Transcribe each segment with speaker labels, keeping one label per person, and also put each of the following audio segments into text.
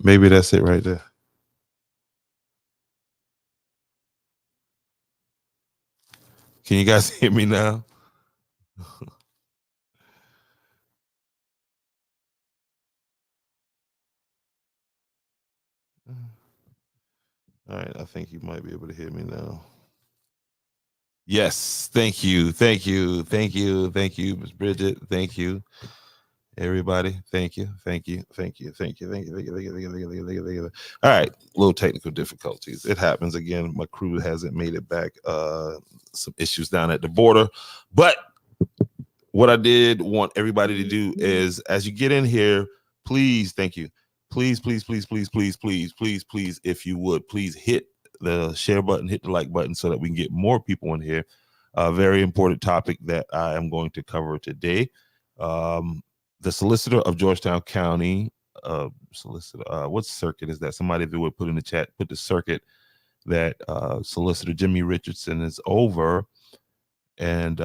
Speaker 1: Maybe that's it right there. Can you guys hear me now? All right, I think you might be able to hear me now. Yes, thank you, thank you, thank you, thank you, Miss Bridget. Thank you, everybody. Thank you, thank you, thank you, thank you, thank you, thank you, thank you, thank you, thank you, thank you, thank you, thank you. All right, little technical difficulties. It happens again. My crew hasn't made it back. Some issues down at the border, but what I did want everybody to do is, as you get in here, please, thank you, please, please, please, please, please, please, please, please, if you would, please hit the share button, hit the like button, so that we can get more people in here. A very important topic that I am going to cover today. Um, the solicitor of Georgetown County, solicitor, what circuit is that? Somebody, if you would put in the chat, put the circuit that Solicitor Jimmy Richardson is over, and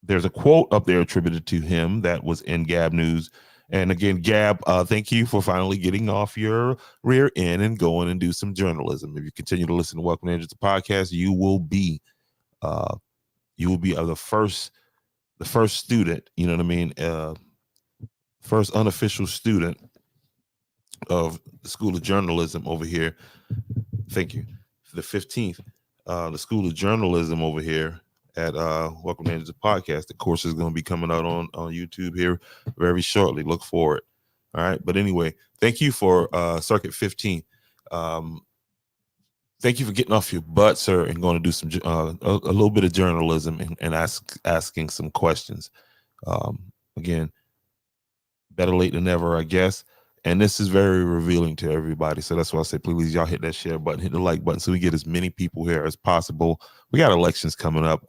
Speaker 1: there's a quote up there attributed to him that was in Gab News. And again, Gab, thank you for finally getting off your rear end and going and do some journalism. If you continue to listen to Welcome to the podcast, uh, you will be the first student. You know what I mean? First unofficial student of the School of Journalism over here. Thank you. The 15th, the School of Journalism over here at Welcome to the podcast. The course is going to be coming out on YouTube here very shortly. Look for it. All right. But anyway, thank you for Circuit 15. Um, Thank you for getting off your butt, sir, and going to do some a little bit of journalism and asking some questions. Again, better late than never, I guess. And this is very revealing to everybody. So that's why I say, please, y'all hit that share button, hit the like button, so we get as many people here as possible. We got elections coming up.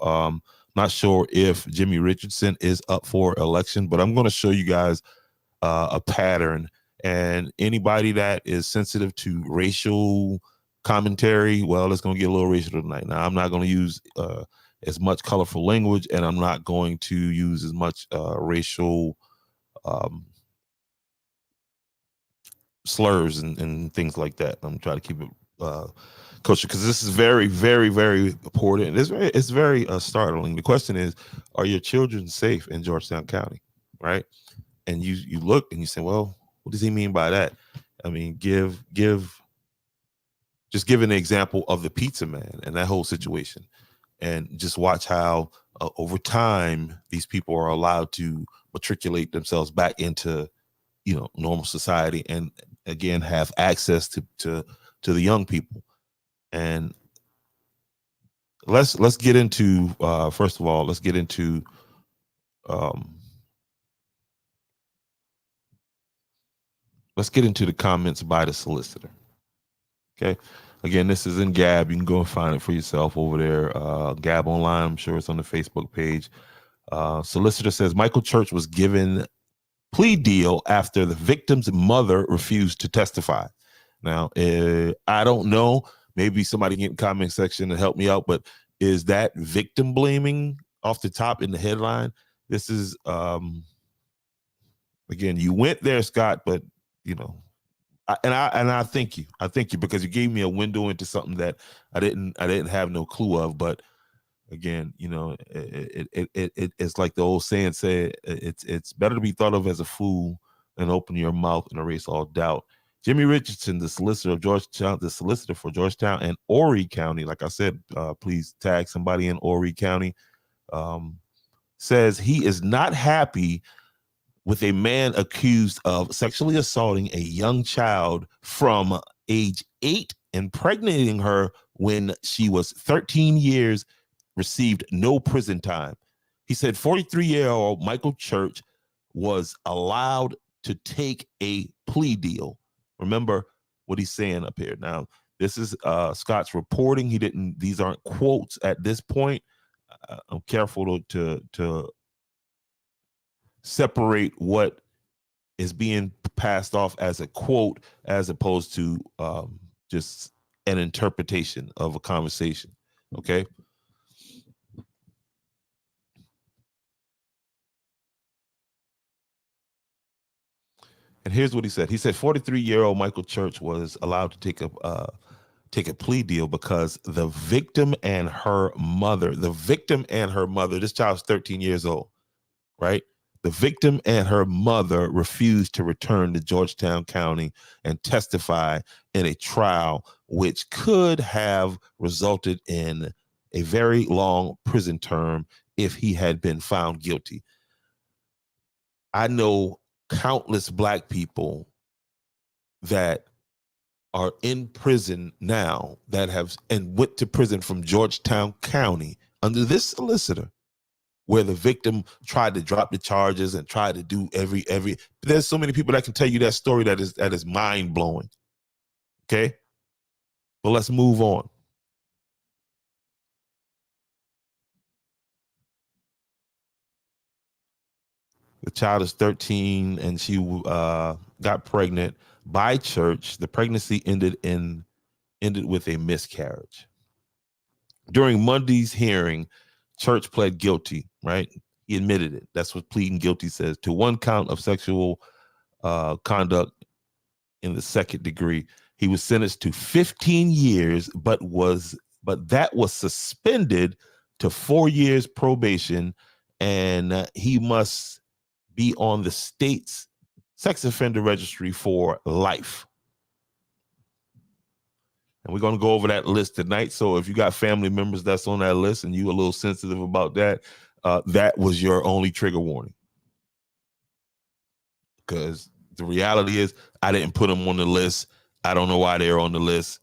Speaker 1: Not sure if Jimmy Richardson is up for election, but I'm going to show you guys a pattern. And anybody that is sensitive to racial commentary, well, it's going to get a little racial tonight. Now, I'm not going to use as much colorful language, and I'm not going to use as much racial um, slurs and things like that. I'm trying to keep it kosher, because this is very, very, very important. It's very startling. The question is, are your children safe in Georgetown County, right? And you look and you say, well, what does he mean by that? I mean, just give an example of the pizza man and that whole situation, and just watch how over time these people are allowed to matriculate themselves back into normal society, and again have access to the young people. And let's get into first of all, let's get into um the comments by the solicitor. Okay, again, this is in Gab. You can go and find it for yourself over there. Gab Online, I'm sure it's on the Facebook page. Solicitor says Michael Church was given plea deal after the victim's mother refused to testify. Now, I don't know. Maybe somebody get in the comment section to help me out, but is that victim blaming off the top in the headline? This is again, you went there, Scott, but you know, I thank you. I thank you, because you gave me a window into something that I didn't have no clue of. But again, it's like the old saying said, it's better to be thought of as a fool than open your mouth and erase all doubt. Jimmy Richardson, the solicitor of Georgetown, the solicitor for Georgetown and Horry County, like I said, please tag somebody in Horry County, um, says he is not happy with a man accused of sexually assaulting a young child from age 8, impregnating her when she was 13 years, received no prison time. He said 43-year-old Michael Church was allowed to take a plea deal. Remember what he's saying up here. Now, this is Scott's reporting. These aren't quotes at this point. I'm careful to separate what is being passed off as a quote as opposed to just an interpretation of a conversation. Okay. And here's what he said. He said 43-year-old Michael Church was allowed to take a plea deal because the victim and her mother, this child's 13 years old, right? The victim and her mother refused to return to Georgetown County and testify in a trial, which could have resulted in a very long prison term if he had been found guilty. I know countless Black people that are in prison now that have and went to prison from Georgetown County under this solicitor, where the victim tried to drop the charges and tried to do every. There's so many people that can tell you that story that is mind blowing. Okay, but let's move on. The child is 13 and she got pregnant by Church. The pregnancy ended with a miscarriage. During Monday's hearing, Church pled guilty, right? He admitted it. That's what pleading guilty says, to one count of sexual conduct in the second degree. He was sentenced to 15 years, but that was suspended to 4 years probation, and he must be on the state's sex offender registry for life. And we're going to go over that list tonight. So if you got family members that's on that list and you a little sensitive about that, that was your only trigger warning. Because the reality is I didn't put them on the list. I don't know why they're on the list.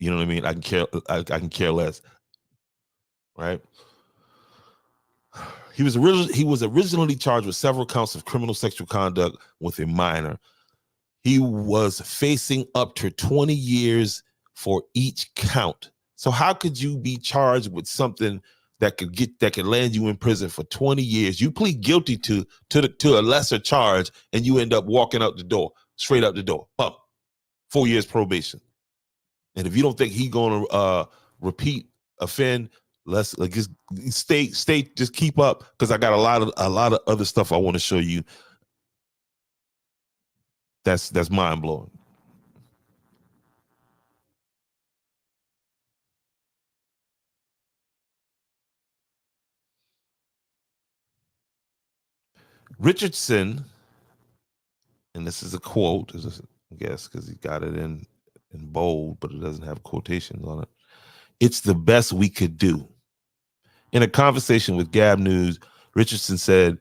Speaker 1: You know what I mean? I can care less. Right? He was originally charged with several counts of criminal sexual conduct with a minor. He was facing up to 20 years for each count. So how could you be charged with something that could land you in prison for 20 years? You plead guilty to a lesser charge and you end up walking out the door, straight out the door. Bump. 4 years probation. And if you don't think he's going to repeat offend, let's just just keep up, because I got a lot of other stuff I want to show you. That's mind blowing. Richardson, and this is a quote, I guess, because he got it in bold, but it doesn't have quotations on it. It's the best we could do. In a conversation with Gab News, Richardson said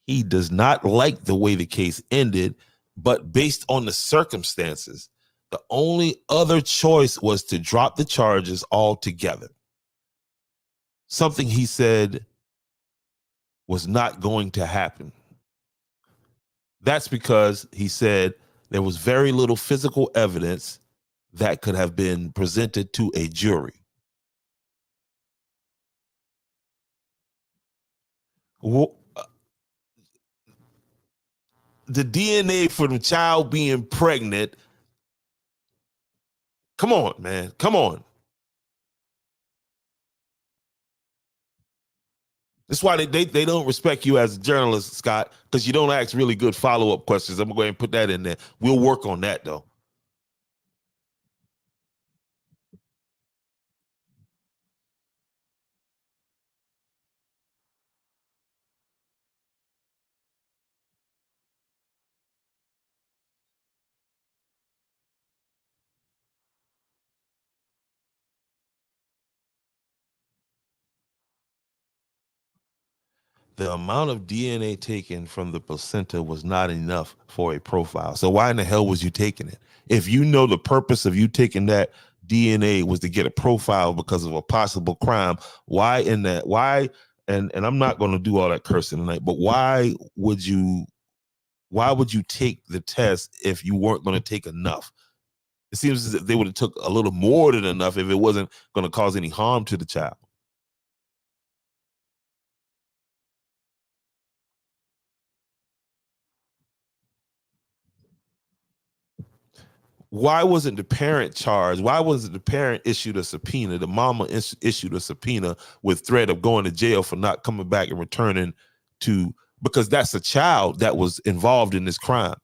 Speaker 1: he does not like the way the case ended, but based on the circumstances, the only other choice was to drop the charges altogether. Something he said was not going to happen. That's because he said there was very little physical evidence that could have been presented to a jury. The DNA for the child being pregnant. Come on, man. Come on. That's why they don't respect you as a journalist, Scott, because you don't ask really good follow-up questions. I'm going to go ahead and put that in there. We'll work on that, though. The amount of DNA taken from the placenta was not enough for a profile. So why in the hell was you taking it? If you know the purpose of you taking that DNA was to get a profile because of a possible crime, why in that? Why? And I'm not going to do all that cursing tonight, but why would you take the test if you weren't going to take enough? It seems as if they would have took a little more than enough if it wasn't going to cause any harm to the child. Why wasn't the parent charged? Why wasn't the parent issued a subpoena? The mama issued a subpoena with threat of going to jail for not coming back and returning to, because that's a child that was involved in this crime.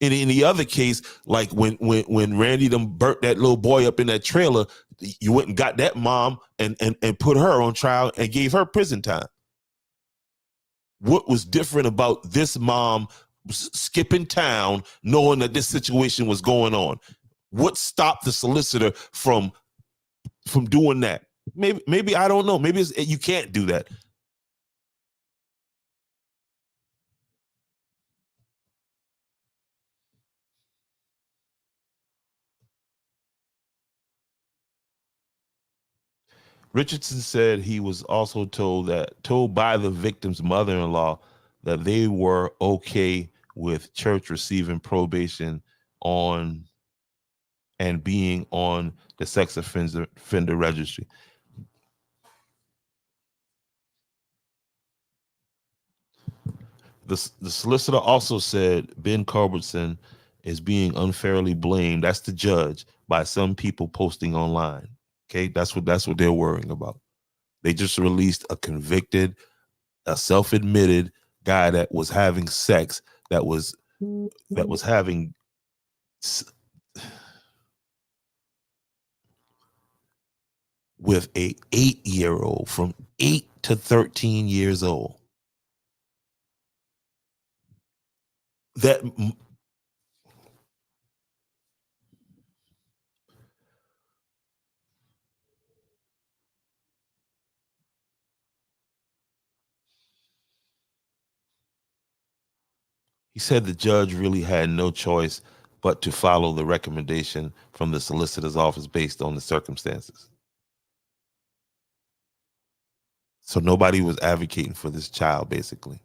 Speaker 1: In the other case, like when Randy them burnt that little boy up in that trailer, you went and got that mom and put her on trial and gave her prison time. What was different about this mom skipping town, knowing that this situation was going on? What stopped the solicitor from doing that? Maybe I don't know. Maybe you can't do that. Richardson said he was also told by the victim's mother-in-law that they were okay with church receiving probation on and being on the sex offender registry. The solicitor also said Ben Culbertson is being unfairly blamed. That's the judge, by some people posting online. Okay, that's what they're worrying about. They just released a convicted, a self-admitted guy that was having sex, that was having with a 8-year-old from 8 to 13 years old. That he said the judge really had no choice but to follow the recommendation from the solicitor's office based on the circumstances. So nobody was advocating for this child, basically.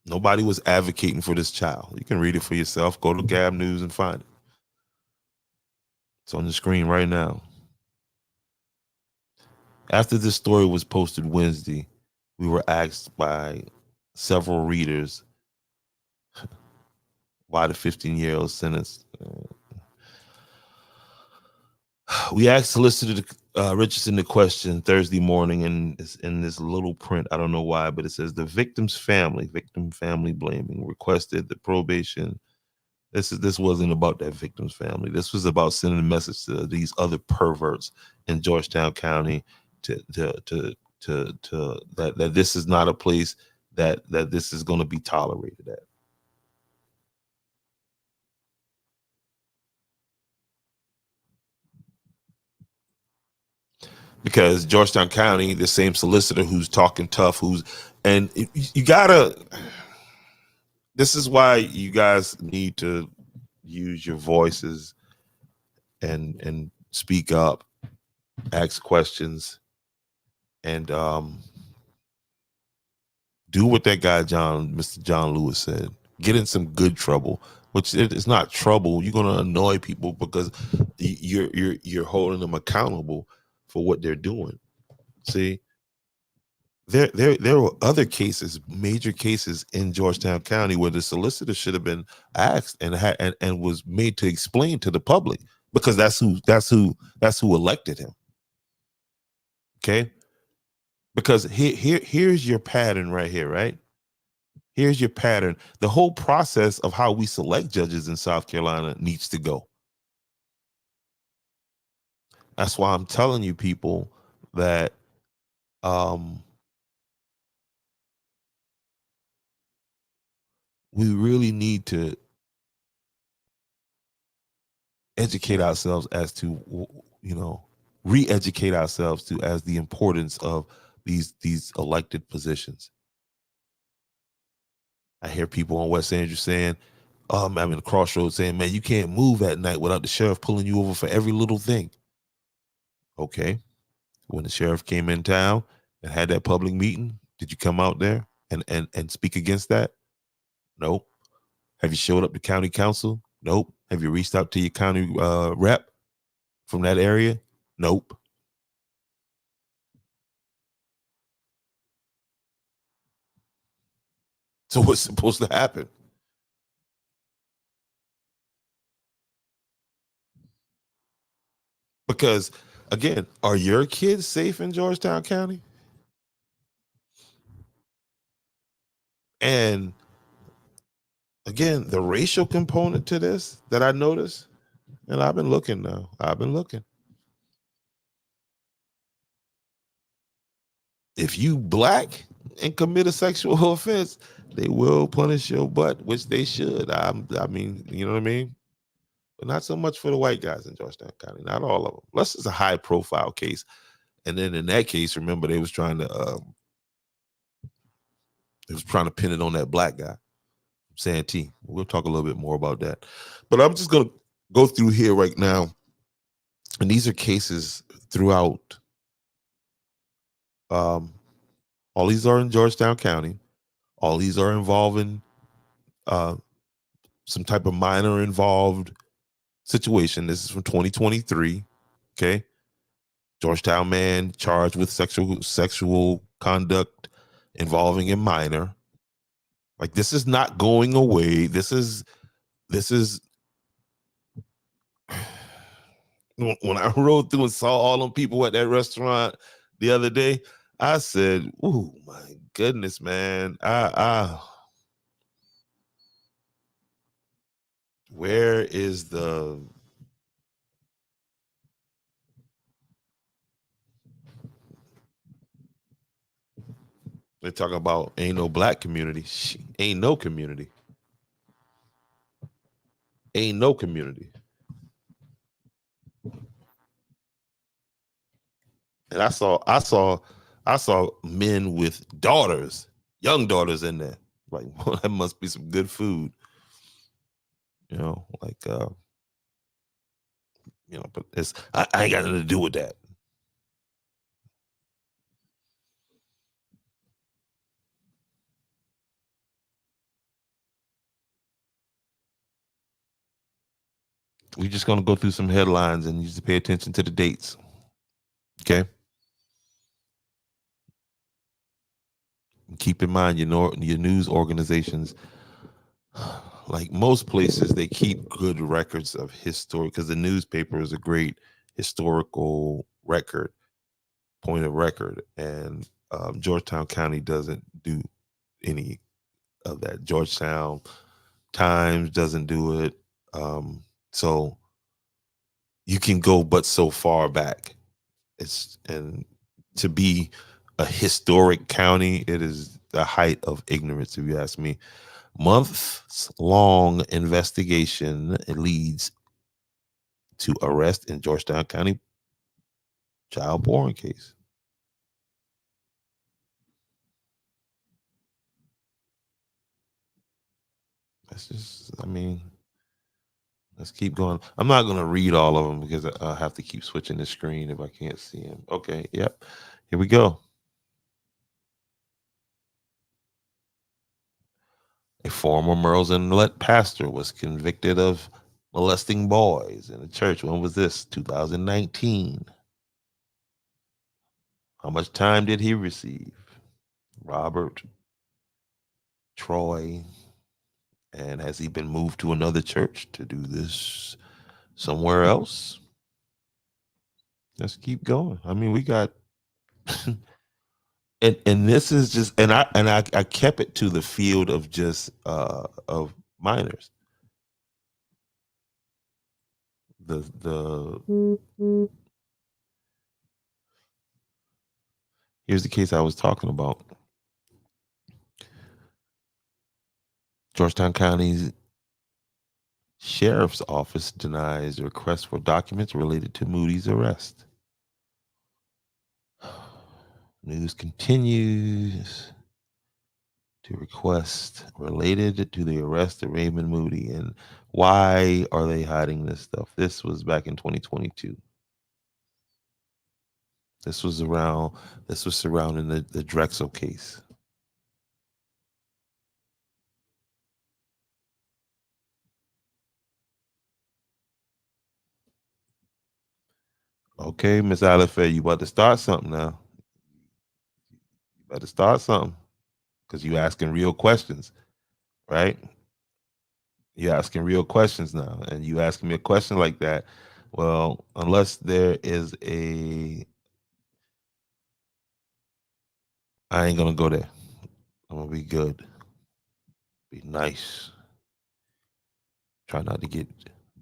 Speaker 1: Nobody was advocating for this child. You can read it for yourself. Go to Gab News and find it. It's on the screen right now. After this story was posted Wednesday, we were asked by several readers why the 15-year-old sentence. We asked Solicitor Richardson the question Thursday morning, and it's in this little print. I don't know why, but it says the victim family blaming, requested the probation. This wasn't about that victim's family. This was about sending a message to these other perverts in Georgetown County to that this is not a place that this is going to be tolerated at. Because Georgetown County, the same solicitor who's talking tough, and you gotta. This is why you guys need to use your voices and speak up, ask questions, and do what that guy Mr. John Lewis said. Get in some good trouble, which it's not trouble. You're gonna annoy people because you're holding them accountable for what they're doing. See, there were other cases, major cases in Georgetown County where the solicitor should have been asked and was made to explain to the public, because that's who elected him. Okay, because here's your pattern right here, right? Here's your pattern. The whole process of how we select judges in South Carolina needs to go. That's why I'm telling you people that um, we really need to educate ourselves as to, re-educate ourselves to as the importance of these elected positions. I hear people on West Andrews saying, I'm in the crossroads saying, man, you can't move at night without the sheriff pulling you over for every little thing. Okay. When the sheriff came in town and had that public meeting, did you come out there and speak against that? Nope. Have you showed up to county council? Nope. Have you reached out to your county rep from that area? Nope. So what's supposed to happen? Because again, are your kids safe in Georgetown County? And again, the racial component to this that I noticed, and I've been looking now. I've been looking. If you black and commit a sexual offense, they will punish your butt, which they should. I mean, you know what I mean? But not so much for the white guys in Georgetown County. Not all of them. Unless it's a high profile case. And then in that case, remember they was trying to pin it on that black guy, Santee. We'll talk a little bit more about that. But I'm just gonna go through here right now. And these are cases throughout. Um, all these are in Georgetown County. All these are involving uh, some type of minor involved situation. This is from 2023. Okay. Georgetown man charged with sexual conduct involving a minor. Like, this is not going away. This is when I rode through and saw all them people at that restaurant the other day, I said, "Ooh, my goodness, man! Where is the?" They're talking about ain't no black community. Ain't no community. Ain't no community. And I saw men with daughters, young daughters in there. Like, well, that must be some good food. Like but I ain't got nothing to do with that. We're just gonna go through some headlines and you just pay attention to the dates. Okay. And keep in mind your news organizations, like most places, they keep good records of history because the newspaper is a great historical point of record. And Georgetown County doesn't do any of that. Georgetown Times doesn't do it. So you can go but so far back. And to be a historic county, it is the height of ignorance, if you ask me. Months long investigation leads to arrest in Georgetown County child porn case. That's just, I mean, let's keep going. I'm not going to read all of them because I have to keep switching the screen if I can't see them. Okay, yep. Here we go. A former Merle's Inlet pastor was convicted of molesting boys in a church. When was this? 2019. How much time did he receive? Robert Troy. And has he been moved to another church to do this somewhere else? Let's keep going. I mean, we got and this is just I kept it to the field of just of minors. The Here's the case I was talking about. Georgetown County's Sheriff's Office denies request for documents related to Moody's arrest. News continues to request related to the arrest of Raymond Moody. And why are they hiding this stuff? This was back in 2022. This was surrounding the Drexel case. Okay, Miss Alife, you about to start something now. You better start something because you asking real questions, right? You're asking real questions now, and you asking me a question like that. Well, unless there is I ain't gonna go there. I'm gonna be good, be nice. Try not to get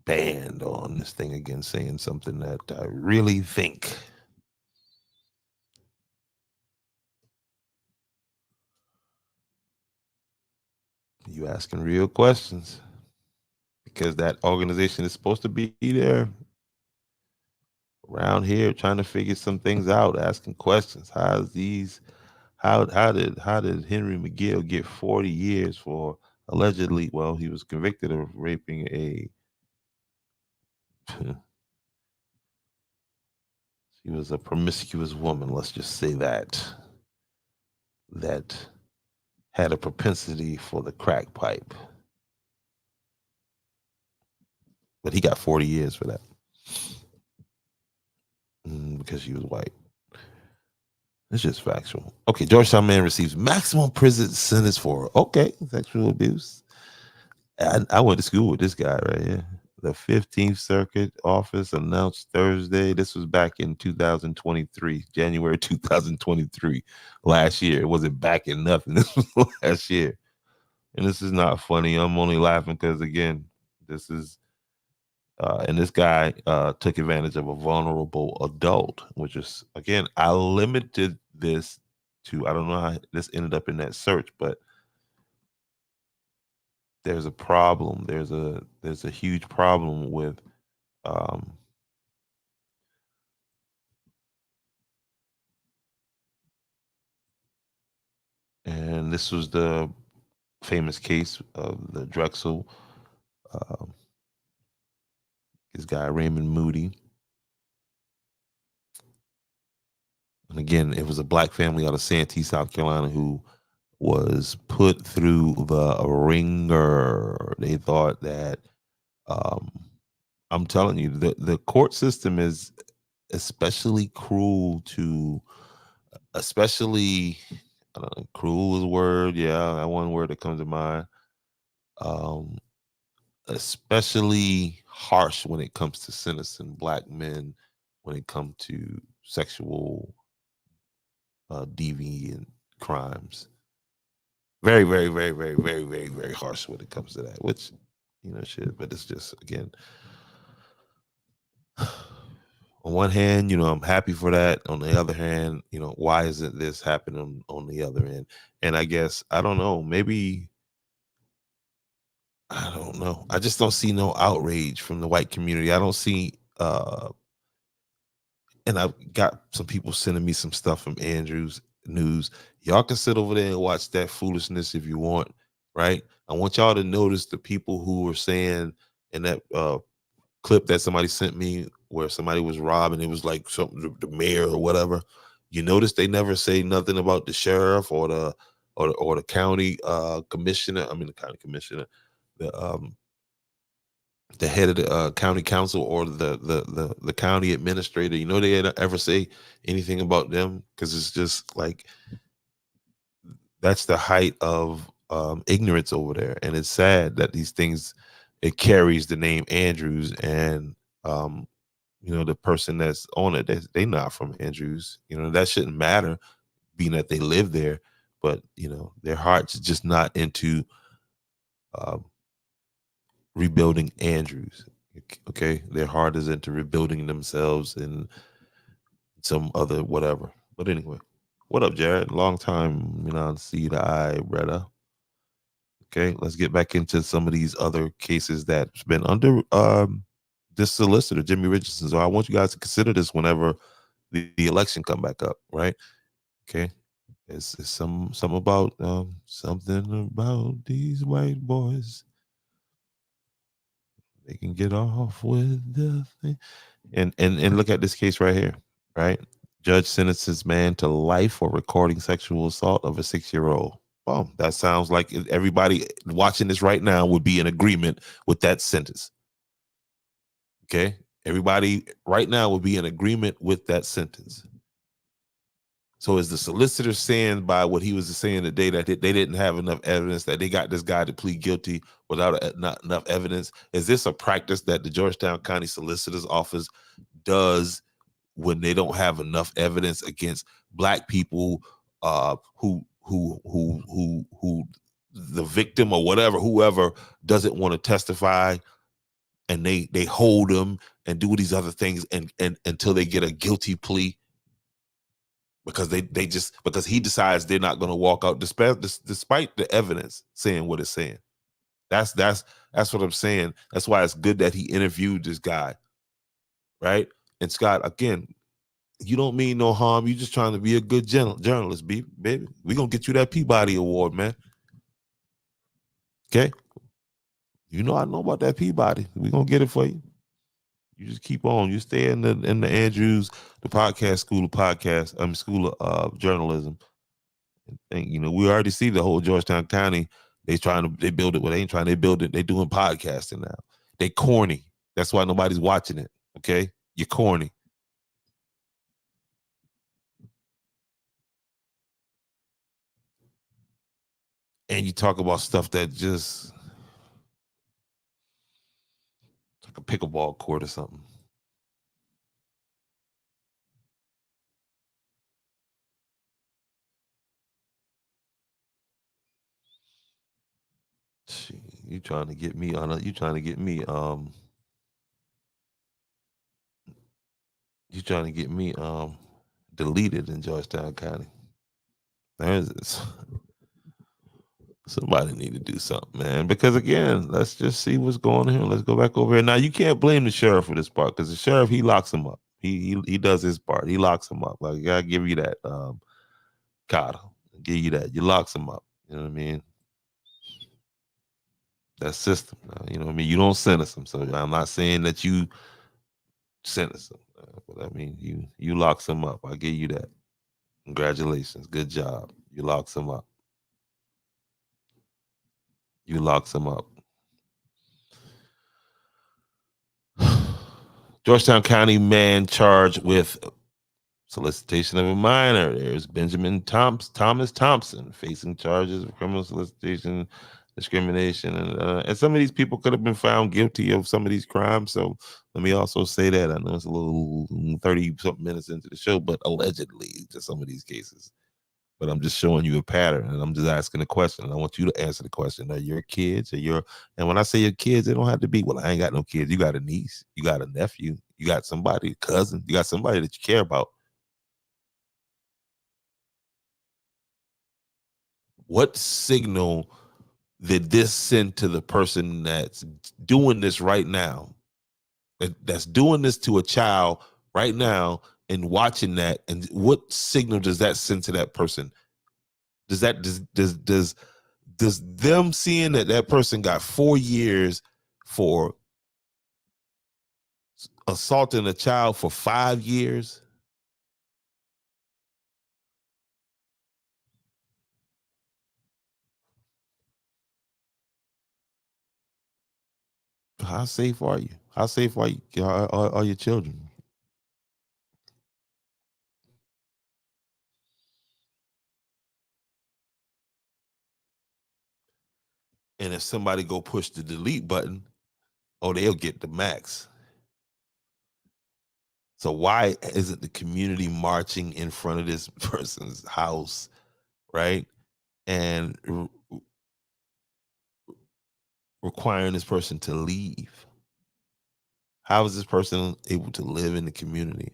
Speaker 1: banned on this thing again, saying something that I really think. You asking real questions because that organization is supposed to be there around here trying to figure some things out, asking questions. How did Henry McGill get 40 years for allegedly? Well, he was convicted of raping a. She was a promiscuous woman. Let's just say that had a propensity for the crack pipe, but he got 40 years for that because she was white. It's just factual. Okay, Georgetown man receives maximum prison sentence for sexual abuse. I went to school with this guy right here. The 15th Circuit Office announced Thursday. This was back in 2023, January 2023, last year. It wasn't back in nothing. This was last year. And this is not funny. I'm only laughing because, again, this is, and this guy took advantage of a vulnerable adult, which is, again, I limited this to, I don't know how this ended up in that search, but there's a problem. There's a huge problem with and this was the famous case of the Drexel, um, this guy Raymond Moody. And again, it was a black family out of Santee, South Carolina, who was put through the ringer. They thought that I'm telling you, the court system is especially cruel to, especially, I don't know, cruel is a word. Yeah, that one word that comes to mind. Um, Especially harsh when it comes to sentencing black men when it comes to sexual deviant crimes. Very, very, very, very, very, very, very harsh when it comes to that, which, shit, but it's just, again, on one hand, I'm happy for that. On the other hand, why isn't this happening on the other end? And I guess, I don't know, maybe, I don't know. I just don't see no outrage from the white community. I don't see, and I've got some people sending me some stuff from Andrews News. Y'all can sit over there and watch that foolishness if you want, right? I want y'all to notice the people who were saying in that clip that somebody sent me where somebody was robbed and it was like something the mayor or whatever. You notice they never say nothing about the sheriff or the county commissioner. I mean the county commissioner, the the head of the county council or the county administrator. They ever say anything about them because it's just like that's the height of ignorance over there, and it's sad that these things it carries the name Andrews, and the person that's on it they not from Andrews. That shouldn't matter, being that they live there, but their hearts just not into um, rebuilding Andrews. Okay, their heart is into rebuilding themselves and some other whatever. But anyway, what up, Jared? Long time, see the eye, brother. Okay, let's get back into some of these other cases that's been under this solicitor, Jimmy Richardson. So I want you guys to consider this whenever the election come back up, right? Okay, it's some about something about these white boys. They can get off with the thing. And look at this case right here, right? Judge sentences man to life for recording sexual assault of a 6-year-old. Boom. That sounds like everybody watching this right now would be in agreement with that sentence. Okay? Everybody right now would be in agreement with that sentence. So is the solicitor saying by what he was saying today that they didn't have enough evidence, that they got this guy to plead guilty without not enough evidence? Is this a practice that the Georgetown County Solicitor's Office does when they don't have enough evidence against black people who the victim or whatever, whoever doesn't want to testify? and they hold him and do these other things and until they get a guilty plea because because he decides they're not going to walk out despite the evidence saying what it's saying. That's what I'm saying. That's why it's good that he interviewed this guy, right? And Scott, again, you don't mean no harm. You just trying to be a good journalist, baby. We gonna get you that Peabody Award, man. Okay, you know I know about that Peabody. We gonna get it for you. You just keep on. You stay in the Andrews, the podcast school of podcast. School of journalism. And you know we already see the whole Georgetown County. They build it. Well, they ain't trying. They build it. They doing podcasting now. They corny. That's why nobody's watching it. Okay, you're corny. And you talk about stuff that just like a pickleball court or something. You trying to get me on a you trying to get me you trying to get me deleted in Georgetown County. There's somebody need to do something, man. Because again, let's just see what's going on here. Let's go back over here. Now you can't blame the sheriff for this part because the sheriff he locks him up. He does his part. He locks him up. Like I gotta give you that, Carter. Give you that. You locks him up. You know what I mean? That system. You know what I mean? You don't sentence him. So I'm not saying that you sentence him. But I mean, you locks him up. I give you that. Congratulations. Good job. You locks him up. You locks him up. Georgetown County man charged with solicitation of a minor. There's Benjamin Thomas Thompson facing charges of criminal solicitation, discrimination, and some of these people could have been found guilty of some of these crimes. So let me also say that I know it's a little 30 something minutes into the show, but allegedly to some of these cases. But I'm just showing you a pattern, and I'm just asking a question. And I want you to answer the question: are your kids, and when I say your kids, they don't have to be. Well, I ain't got no kids. You got a niece, you got a nephew, you got somebody, a cousin, you got somebody that you care about. What signal did this send to the person that's doing this right now? That's doing this to a child right now and watching that, and what signal does that send to that person? Does them seeing that person got 4 years for assaulting a child for 5 years? How safe are you? How safe are your children? And if somebody go push the delete button, oh, they'll get the max. So why isn't the community marching in front of this person's house, right? And requiring this person to leave? How is this person able to live in the community?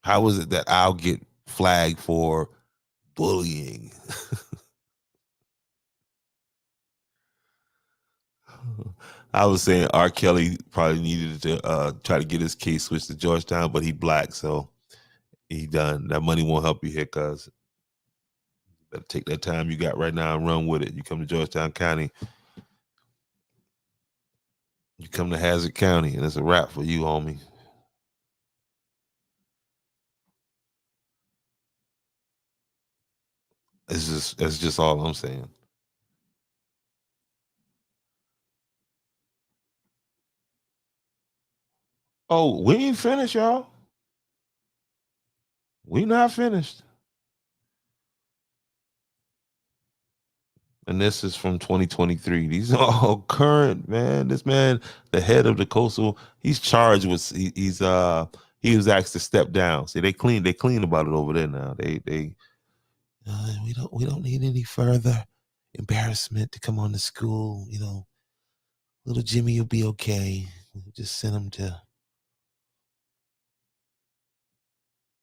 Speaker 1: How is it that I'll get flagged for bullying? I was saying R. Kelly probably needed to try to get his case switched to Georgetown, but he black, so he done. That money won't help you here, cuz. Better take that time you got right now and run with it. You come to Georgetown County, you come to Hazard County, and it's a wrap for you, homie. That's just all I'm saying. Oh, we ain't finished, y'all. We not finished. And this is from 2023. These are all current, man. This man, the head of the coastal, he's charged with he was asked to step down. See, they clean about it over there now. They we don't need any further embarrassment to come on the school, Little Jimmy will be okay. Just send him to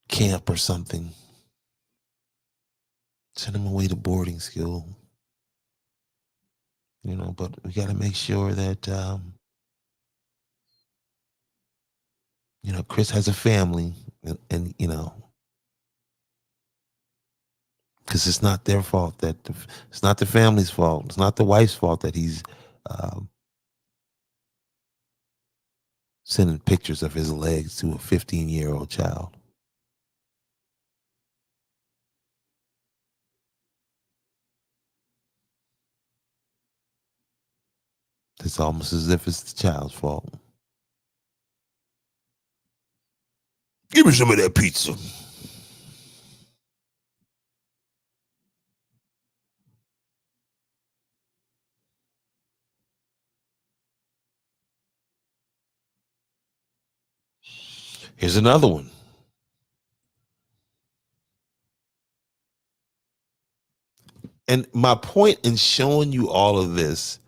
Speaker 1: camp or something. Send him away to boarding school. But we got to make sure that, Chris has a family and because it's not their fault it's not the family's fault. It's not the wife's fault that he's um, sending pictures of his legs to a 15-year-old child. It's almost as if it's the child's fault. Give me some of that pizza. Here's another one. And my point in showing you all of this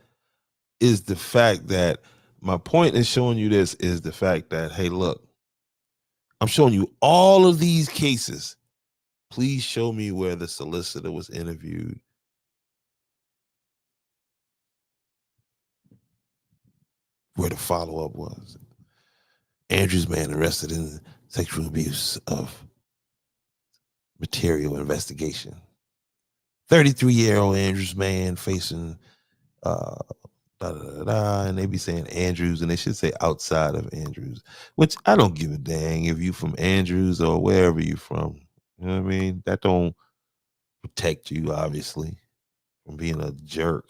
Speaker 1: is the fact that hey, look, I'm showing you all of these cases. Please show me where the solicitor was interviewed, where the follow-up was. Andrews man arrested in sexual abuse of material investigation. 33-year-old Andrews man facing uh and they be saying Andrews and they should say outside of Andrews, which I don't give a dang if you from Andrews or wherever you from. You know what I mean? That don't protect you, obviously, from being a jerk.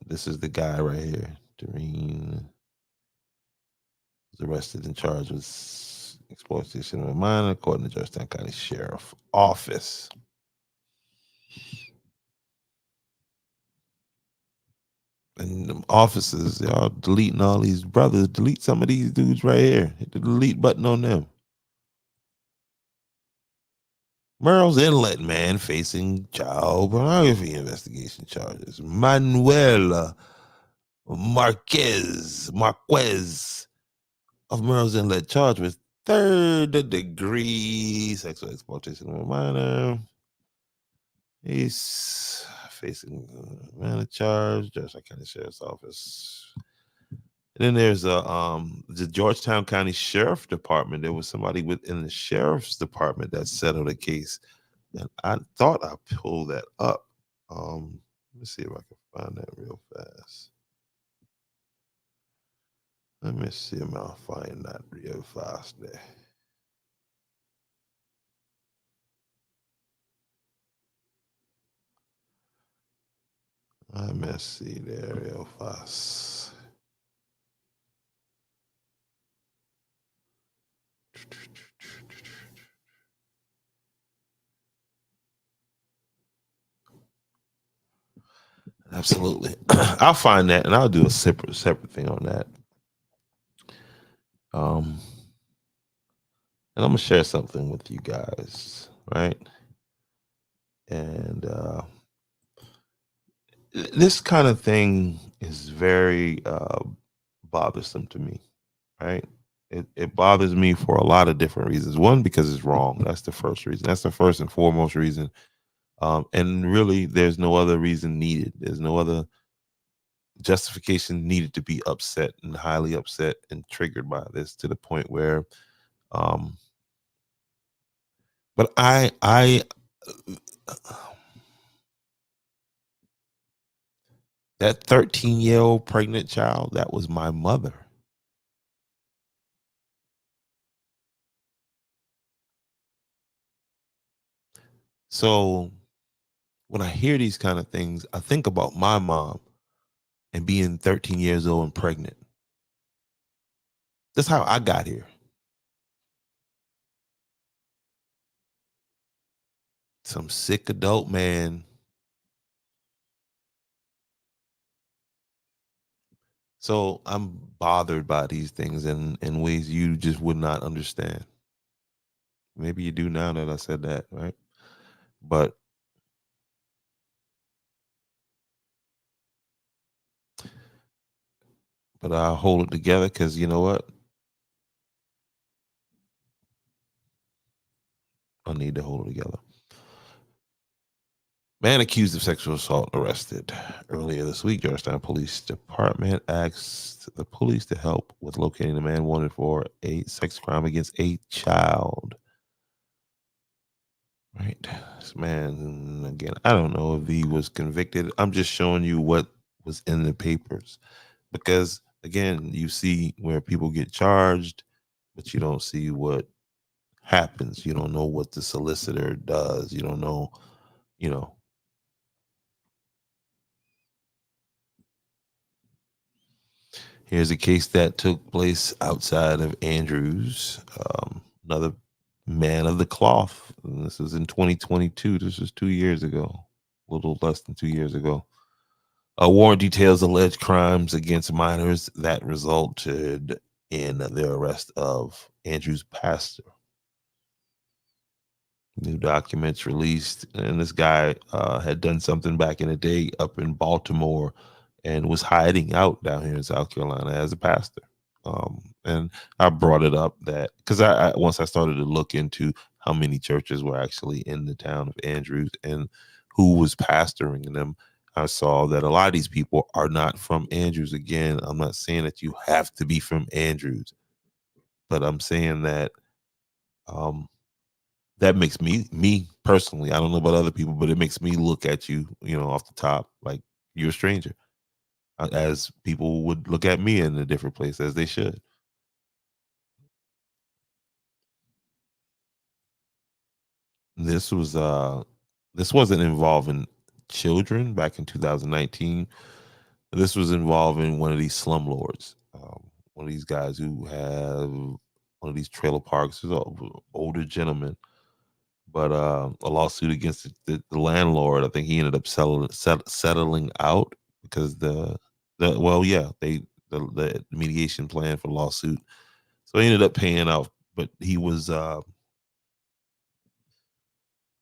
Speaker 1: This is the guy right here. Doreen was arrested and charged with exploitation of a minor, according to Georgetown County Sheriff Office. And them officers, y'all deleting all these brothers. Delete some of these dudes right here. Hit the delete button on them. Merle's Inlet man facing child pornography investigation charges. Manuel Marquez of Merle's Inlet charged with third-degree sexual exploitation of a minor. He's facing a minor charge, Georgetown County Sheriff's Office. And then there's the Georgetown County Sheriff Department. There was somebody within the Sheriff's Department that settled a case. And I thought I pulled that up. Let me see if I can find that real fast. Let me see if I'll find that real fast there. Let me see there real fast. Absolutely. I'll find that and I'll do a separate thing on that. And I'm gonna share something with you guys, right? And this kind of thing is very bothersome to me, right? It bothers me for a lot of different reasons. One, because it's wrong. That's the first reason. That's the first and foremost reason. And really, there's no other reason needed. There's no other justification needed to be upset and highly upset and triggered by this to the point where, but that 13-year-old pregnant child, that was my mother. So when I hear these kind of things, I think about my mom and being 13 years old and pregnant. That's how I got here. Some sick adult man. So I'm bothered by these things in ways you just would not understand. Maybe you do now that I said that, right? But but I'll hold it together because you know what? I need to hold it together. Man accused of sexual assault arrested. Earlier this week, Georgetown Police Department asked the police to help with locating the man wanted for a sex crime against a child. Right. This man, again, I don't know if he was convicted. I'm just showing you what was in the papers because, again, you see where people get charged, but you don't see what happens. You don't know what the solicitor does. You don't know, you know, here's a case that took place outside of Andrews. Another man of the cloth. And this was in 2022. This was 2 years ago, a little less than 2 years ago. A warrant details alleged crimes against minors that resulted in the arrest of Andrews' pastor. New documents released, and this guy had done something back in the day up in Baltimore and was hiding out down here in South Carolina as a pastor. And I brought it up that because I once I started to look into how many churches were actually in the town of Andrews and who was pastoring them, I saw that a lot of these people are not from Andrews. Again, I'm not saying that you have to be from Andrews, but I'm saying that um, that makes me personally, I don't know about other people, but it makes me look at you, off the top, like you're a stranger, as people would look at me in a different place as they should. This was this wasn't involving children back in 2019. This was involving one of these slumlords, one of these guys who have one of these trailer parks. He's an older gentleman, but a lawsuit against the landlord. I think he ended up settling out because the well, yeah, the mediation plan for the lawsuit. So he ended up paying out, but he was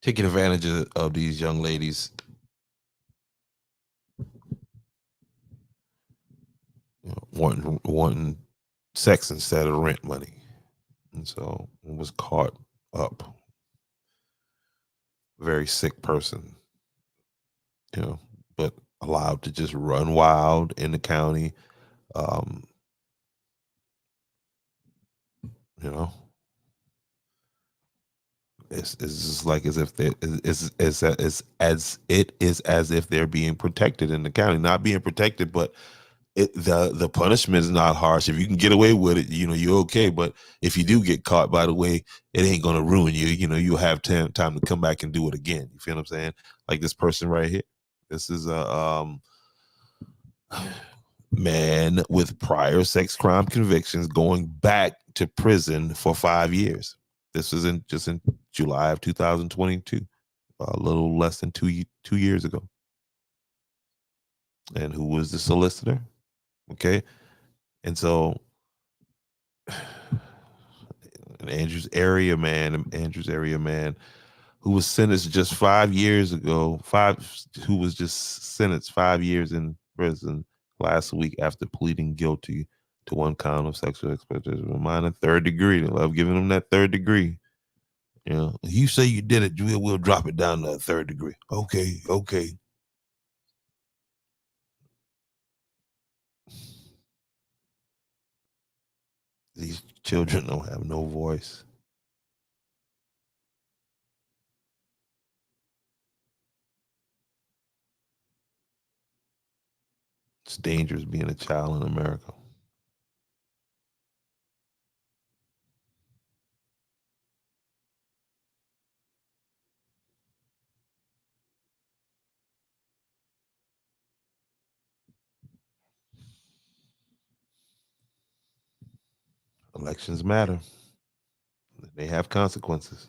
Speaker 1: taking advantage of these young ladies, wanting sex instead of rent money, and so was caught up. Very sick person, you know, but allowed to just run wild in the county. Um, you know, it's just like as if they it's as it is as if they're being protected in the county, not being protected, but the punishment is not harsh. If you can get away with it, you're okay. But if you do get caught, by the way, it ain't gonna ruin you. You'll have time to come back and do it again. You feel what I'm saying? Like this person right here. This is a man with prior sex crime convictions going back to prison for 5 years. This was in July of 2022, a little less than 2 years ago. And who was the solicitor? Okay, and so Andrews area man, who was sentenced just 5 years ago, who was just sentenced 5 years in prison last week after pleading guilty to one count of sexual exploitation of a minor, third degree. They love giving them that third degree. You say you did it, we'll drop it down to a third degree. Okay, okay. These children don't have no voice. It's dangerous being a child in America. Elections matter. They have consequences.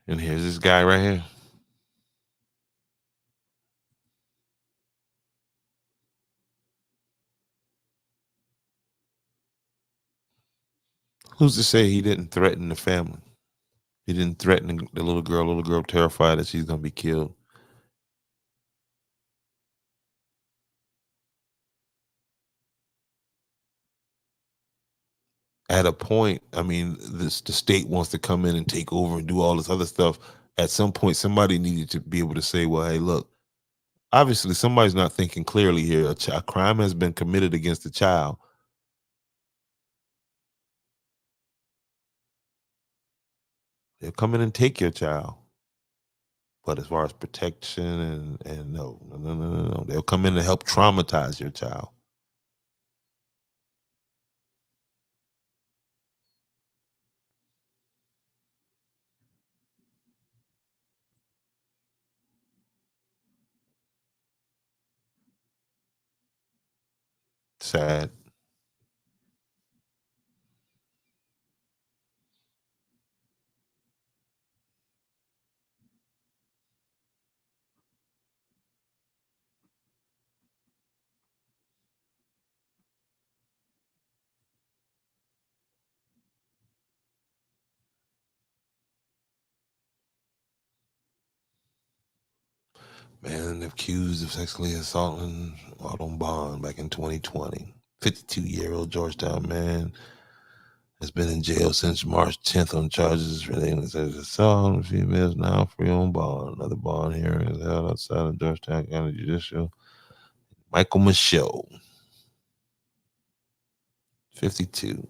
Speaker 1: And here's this guy right here. Who's to say he didn't threaten the family? He didn't threaten the little girl. Little girl terrified that she's gonna be killed. At a point, I mean, the state wants to come in and take over and do all this other stuff. At some point, somebody needed to be able to say, "Well, hey, look, obviously somebody's not thinking clearly here. A crime has been committed against a child. They'll come in and take your child." But as far as protection and no, no, no, no, no, no. They'll come in to help traumatize your child. Sad. Man accused of sexually assaulting out on bond back in 2020. 52-year-old Georgetown man has been in jail since March 10th on charges relating to sexual assault on females, now free on bond. Another bond hearing is held outside of Georgetown County Judicial. Michael Michaud, 52.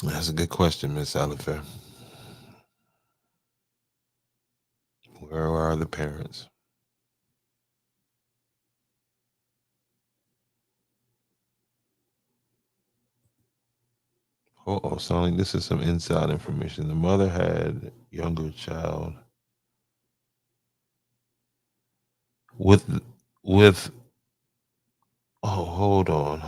Speaker 1: That's a good question, Miss Alifair. Where are the parents? Oh, sounding this is some inside information. The mother had younger child with with oh, hold on.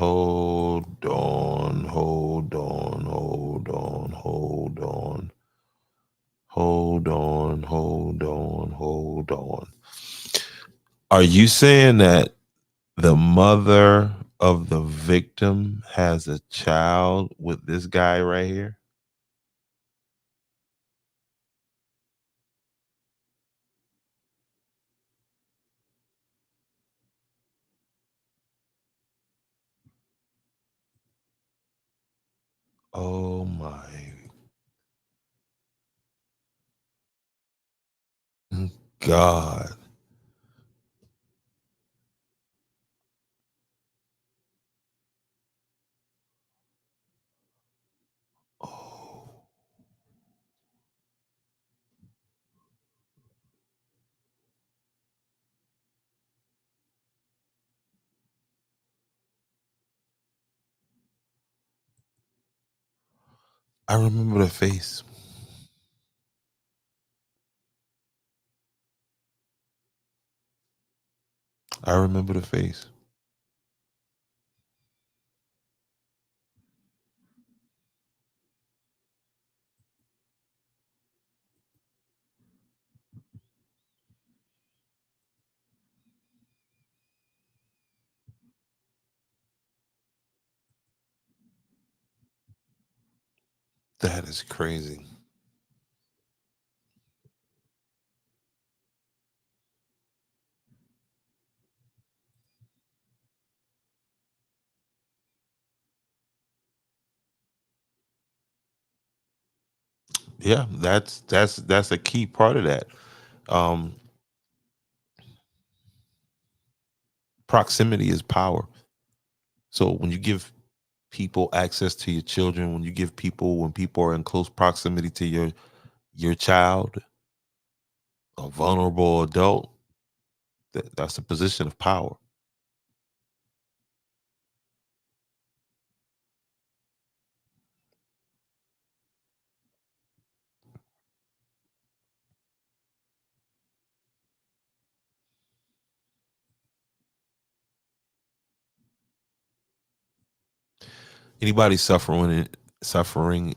Speaker 1: Are you saying that the mother of the victim has a child with this guy right here? Oh my God. Oh, I remember the face. I remember the face. That is crazy. Yeah, that's a key part of that. Um, Proximity is power. So when you give people access to your children, when people are in close proximity to your child, a vulnerable adult, that's a position of power. Anybody suffering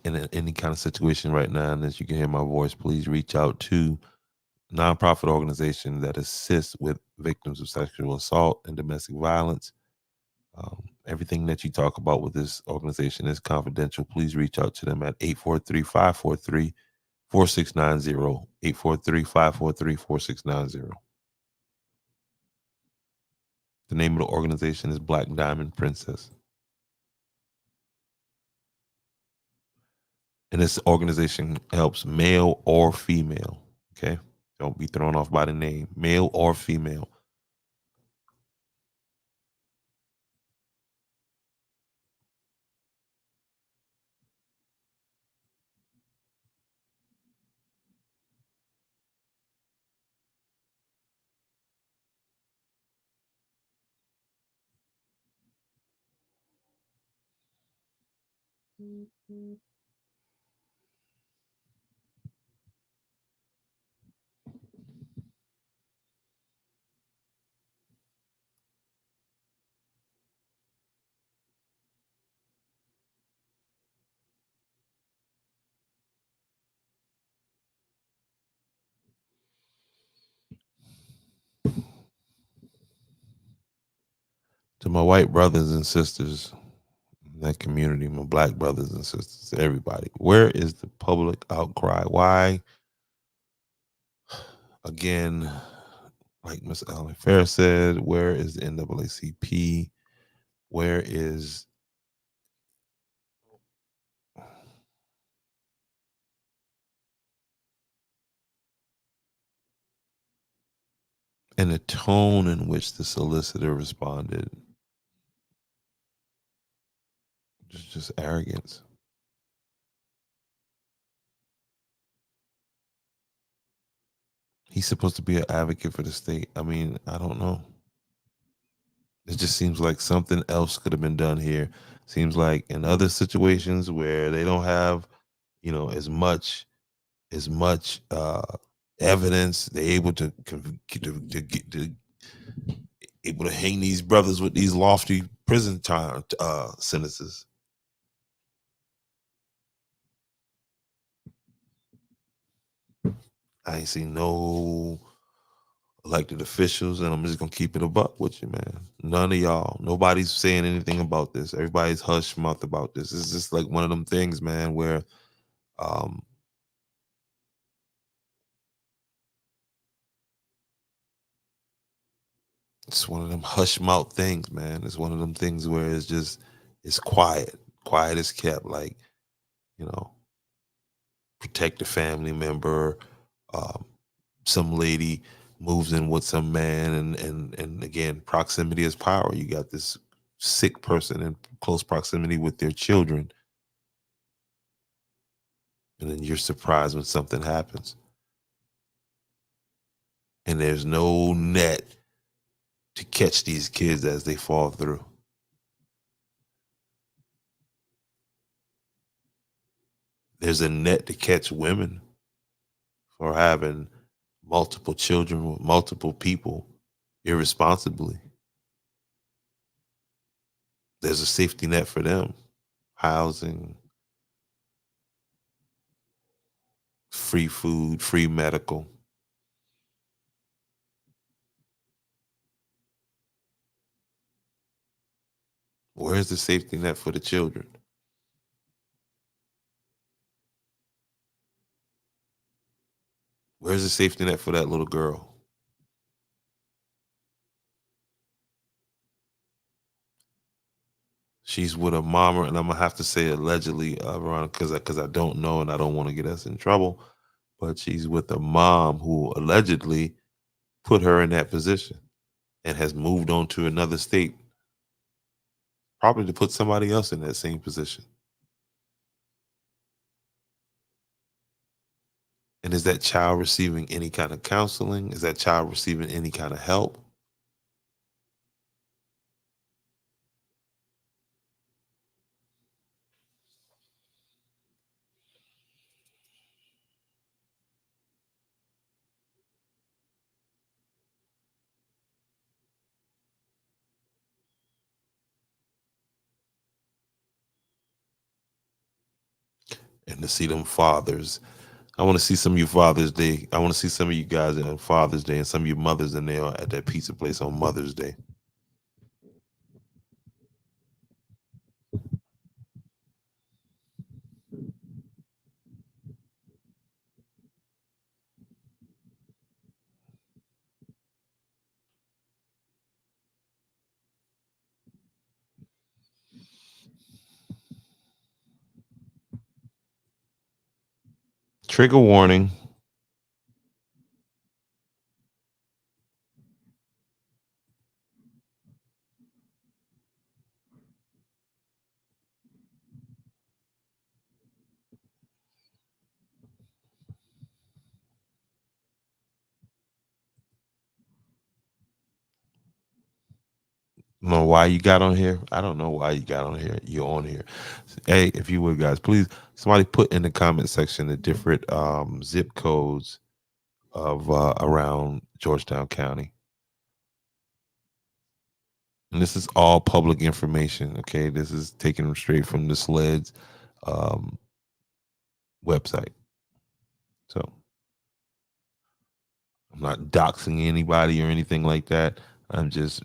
Speaker 1: in any kind of situation right now, and as you can hear my voice, please reach out to nonprofit organization that assists with victims of sexual assault and domestic violence. Everything that you talk about with this organization is confidential. Please reach out to them at 843-543-4690. 843-543-4690. The name of the organization is Black Diamond Princess. And this organization helps male or female. Okay. Don't be thrown off by the name, male or female. To my white brothers and sisters in that community, my black brothers and sisters, everybody, where is the public outcry? Why, again, like Miss Allen Fair said, where is the NAACP? Where is and the tone in which the solicitor responded? Just arrogance. He's supposed to be an advocate for the state. I mean, I don't know. It just seems like something else could have been done here. Seems like in other situations where they don't have, as much evidence, they're able to able to hang these brothers with these lofty prison time sentences. I ain't seen no elected officials, and I'm just gonna keep it a buck with you, man. None of y'all, nobody's saying anything about this. Everybody's hush mouth about this. It's just like one of them things, man, where um it's one of them hush mouth things, man. It's one of them things where it's quiet. Quiet is kept, like, you know, protect a family member. Um, some lady moves in with some man, and again, proximity is power. You got this sick person in close proximity with their children, and then you're surprised when something happens. And there's no net to catch these kids as they fall through. There's a net to catch women for having multiple children with multiple people irresponsibly. There's a safety net for them: housing, free food, free medical. Where's the safety net for the children? Where's the safety net for that little girl? She's with a mama, and I'm gonna have to say allegedly, Veronica, because I don't know, and I don't want to get us in trouble. But she's with a mom who allegedly put her in that position and has moved on to another state, probably to put somebody else in that same position. And is that child receiving any kind of counseling? Is that child receiving any kind of help? to see them fathers. I want to see some of you Father's Day. I want to see some of you guys on Father's Day and some of you mothers in there at that pizza place on Mother's Day. Trigger warning. Know why you got on here? I don't know why you got on here. You're on here. Hey, if you would, guys, please somebody put in the comment section the different zip codes of around Georgetown County. And this is all public information. Okay, this is taken them straight from the SLED's um, website. So I'm not doxing anybody or anything like that. I'm just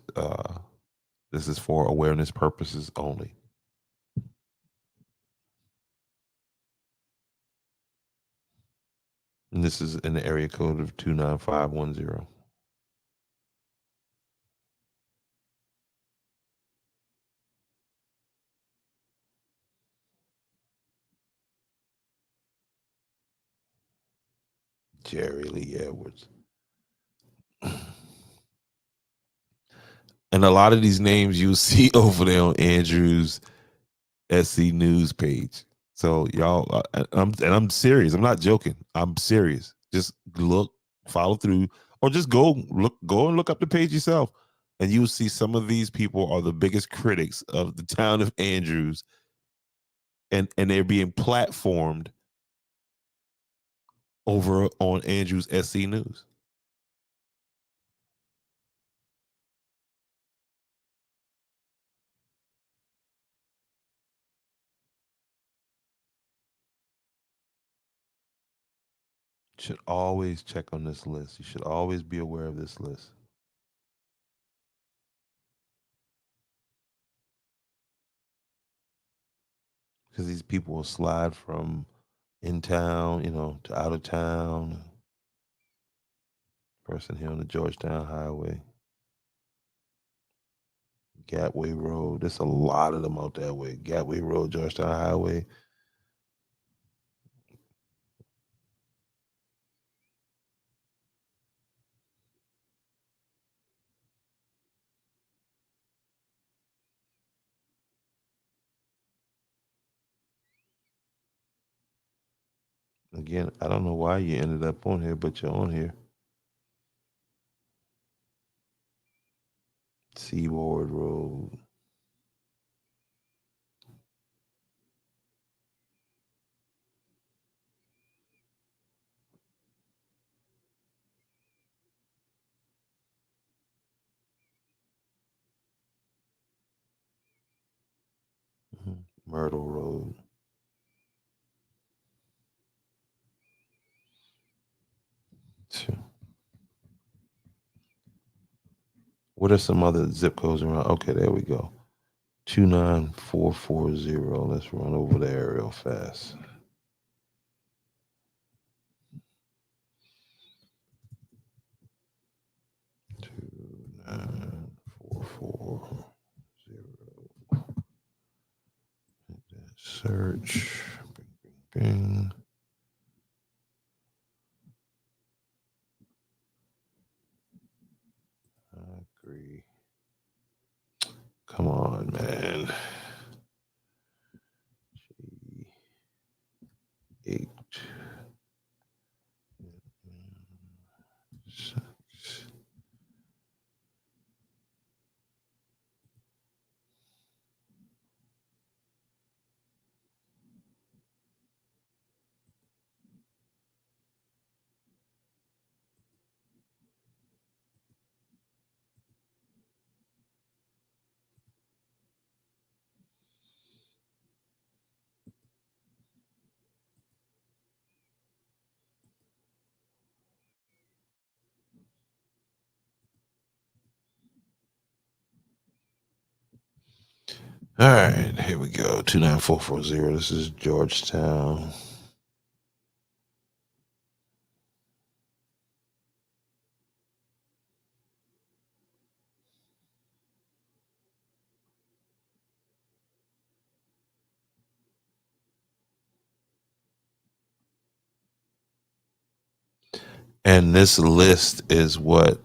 Speaker 1: this is for awareness purposes only. And this is in the area code of 29510. Jerry Lee Edwards. And a lot of these names you'll see over there on Andrew's SC News page. So y'all, I'm serious. I'm not joking. I'm serious. Just look, follow through, or just go and look up the page yourself, and you'll see some of these people are the biggest critics of the town of Andrews, and they're being platformed over on Andrews SC News. Should always check on this list. You should always be aware of this list. Because these people will slide from in town, to out of town. Person here on the Georgetown Highway, Gateway Road. There's a lot of them out that way. Gateway Road, Georgetown Highway. Again, I don't know why you ended up on here, but you're on here. Seaboard Road. Myrtle Road. What are some other zip codes around? Okay, there we go. 29440. Let's run over there real fast. 29440. Search. Bing, bing, bing. I agree. Come on, man. G8. All right, here we go. 29440. This is Georgetown. And this list is what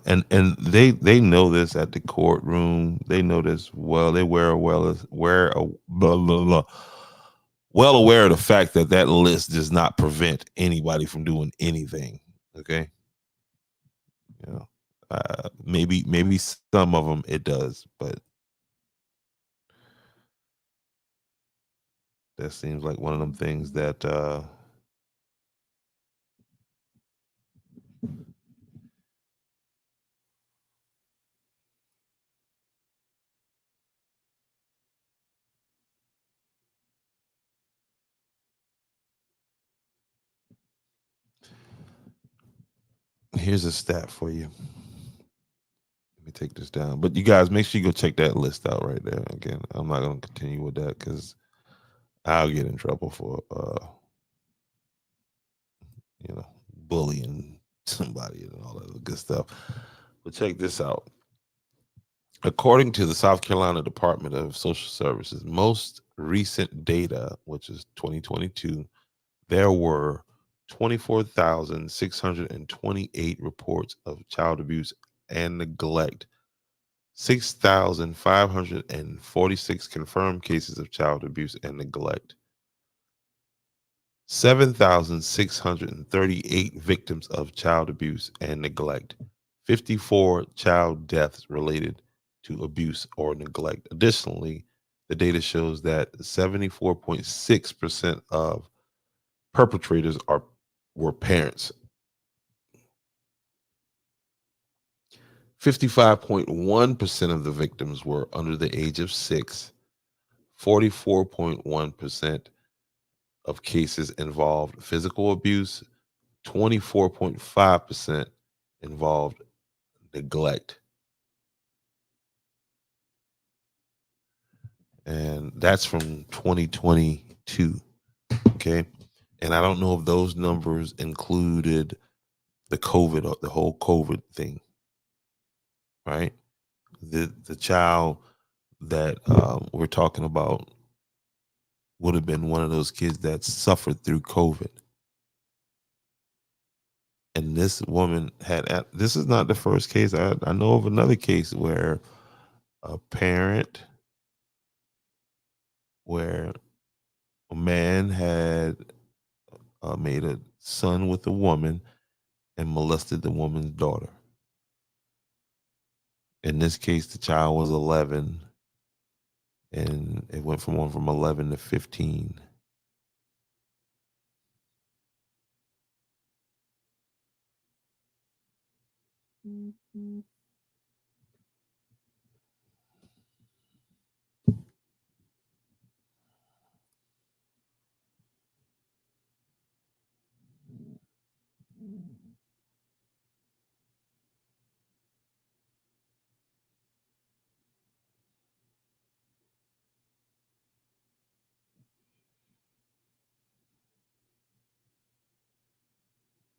Speaker 1: and they know this at the courtroom. They know this well. They wear a blah, blah, blah, well aware of the fact that that list does not prevent anybody from doing anything. Okay, you know, maybe some of them it does, but that seems like one of them things that here's a stat for you. Let me take this down. But you guys, make sure you go check that list out right there. Again, I'm not going to continue with that because I'll get in trouble for, bullying somebody and all that good stuff. But check this out. According to the South Carolina Department of Social Services, most recent data, which is 2022, there were 24,628 reports of child abuse and neglect, 6,546 confirmed cases of child abuse and neglect, 7,638 victims of child abuse and neglect, 54 child deaths related to abuse or neglect. Additionally, the data shows that 74.6% of perpetrators were parents. 55.1% of the victims were under the age of 6. 44.1% of cases involved physical abuse. 24.5% involved neglect. And that's from 2022. Okay. And I don't know if those numbers included the whole COVID thing, right? The child that we're talking about would have been one of those kids that suffered through COVID. And this woman this is not the first case. I know of another case where a parent, where a man had made a son with a woman and molested the woman's daughter. In this case, the child was 11, and it went from 11 to 15.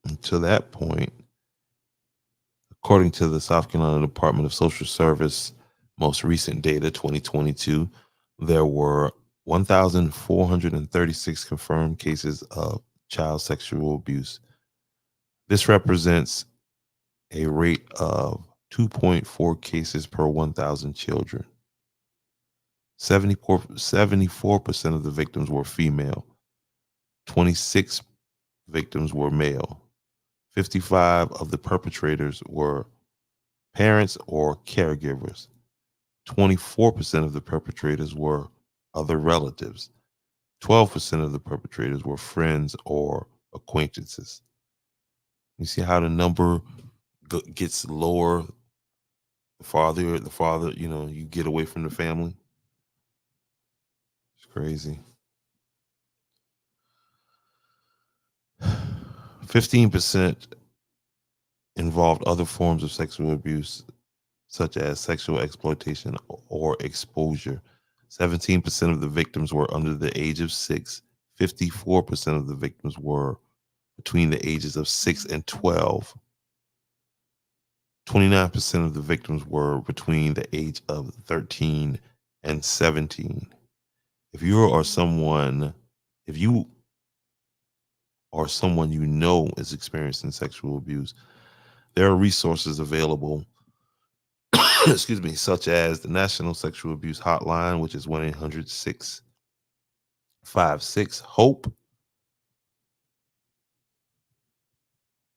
Speaker 1: And to that point, according to the South Carolina Department of Social Service most recent data, 2022, there were 1,436 confirmed cases of child sexual abuse. This represents a rate of 2.4 cases per 1,000 children. 74% of the victims were female. 26 victims were male. 55 of the perpetrators were parents or caregivers. 24% of the perpetrators were other relatives. 12% of the perpetrators were friends or acquaintances. You see how the number gets lower the farther you get away from the family. It's crazy. 15% involved other forms of sexual abuse. such as sexual exploitation or exposure. 17% of the victims were under the age of 6. 54% of the victims were between the ages of 6 and 12. 29% of the victims were between the age of 13 and 17. If you are someone, if you or someone you know is experiencing sexual abuse, there are resources available, excuse me, such as the National Sexual Abuse Hotline, which is 1-800-656-HOPE,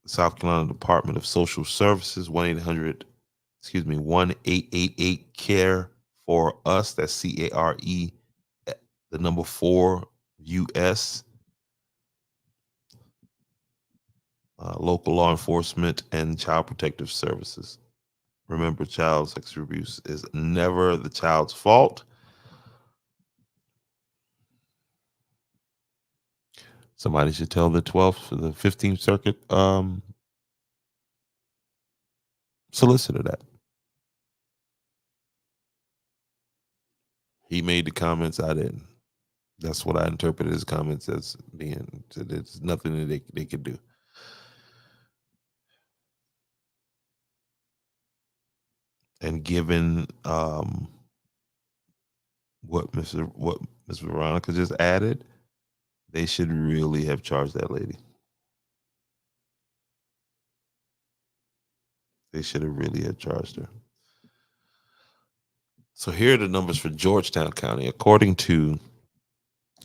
Speaker 1: South Carolina Department of Social Services, 1-888-CARE for us. That's CARE, the number 4 US. Local law enforcement and child protective services. Remember, child sexual abuse is never the child's fault. Somebody should tell the 12th, the 15th Circuit solicitor that. He made the comments, I didn't. That's what I interpreted his comments as being. There's nothing that they could do. And given what Miss Veronica just added, they should really have charged that lady. They should have really had charged her. So here are the numbers for Georgetown County. According to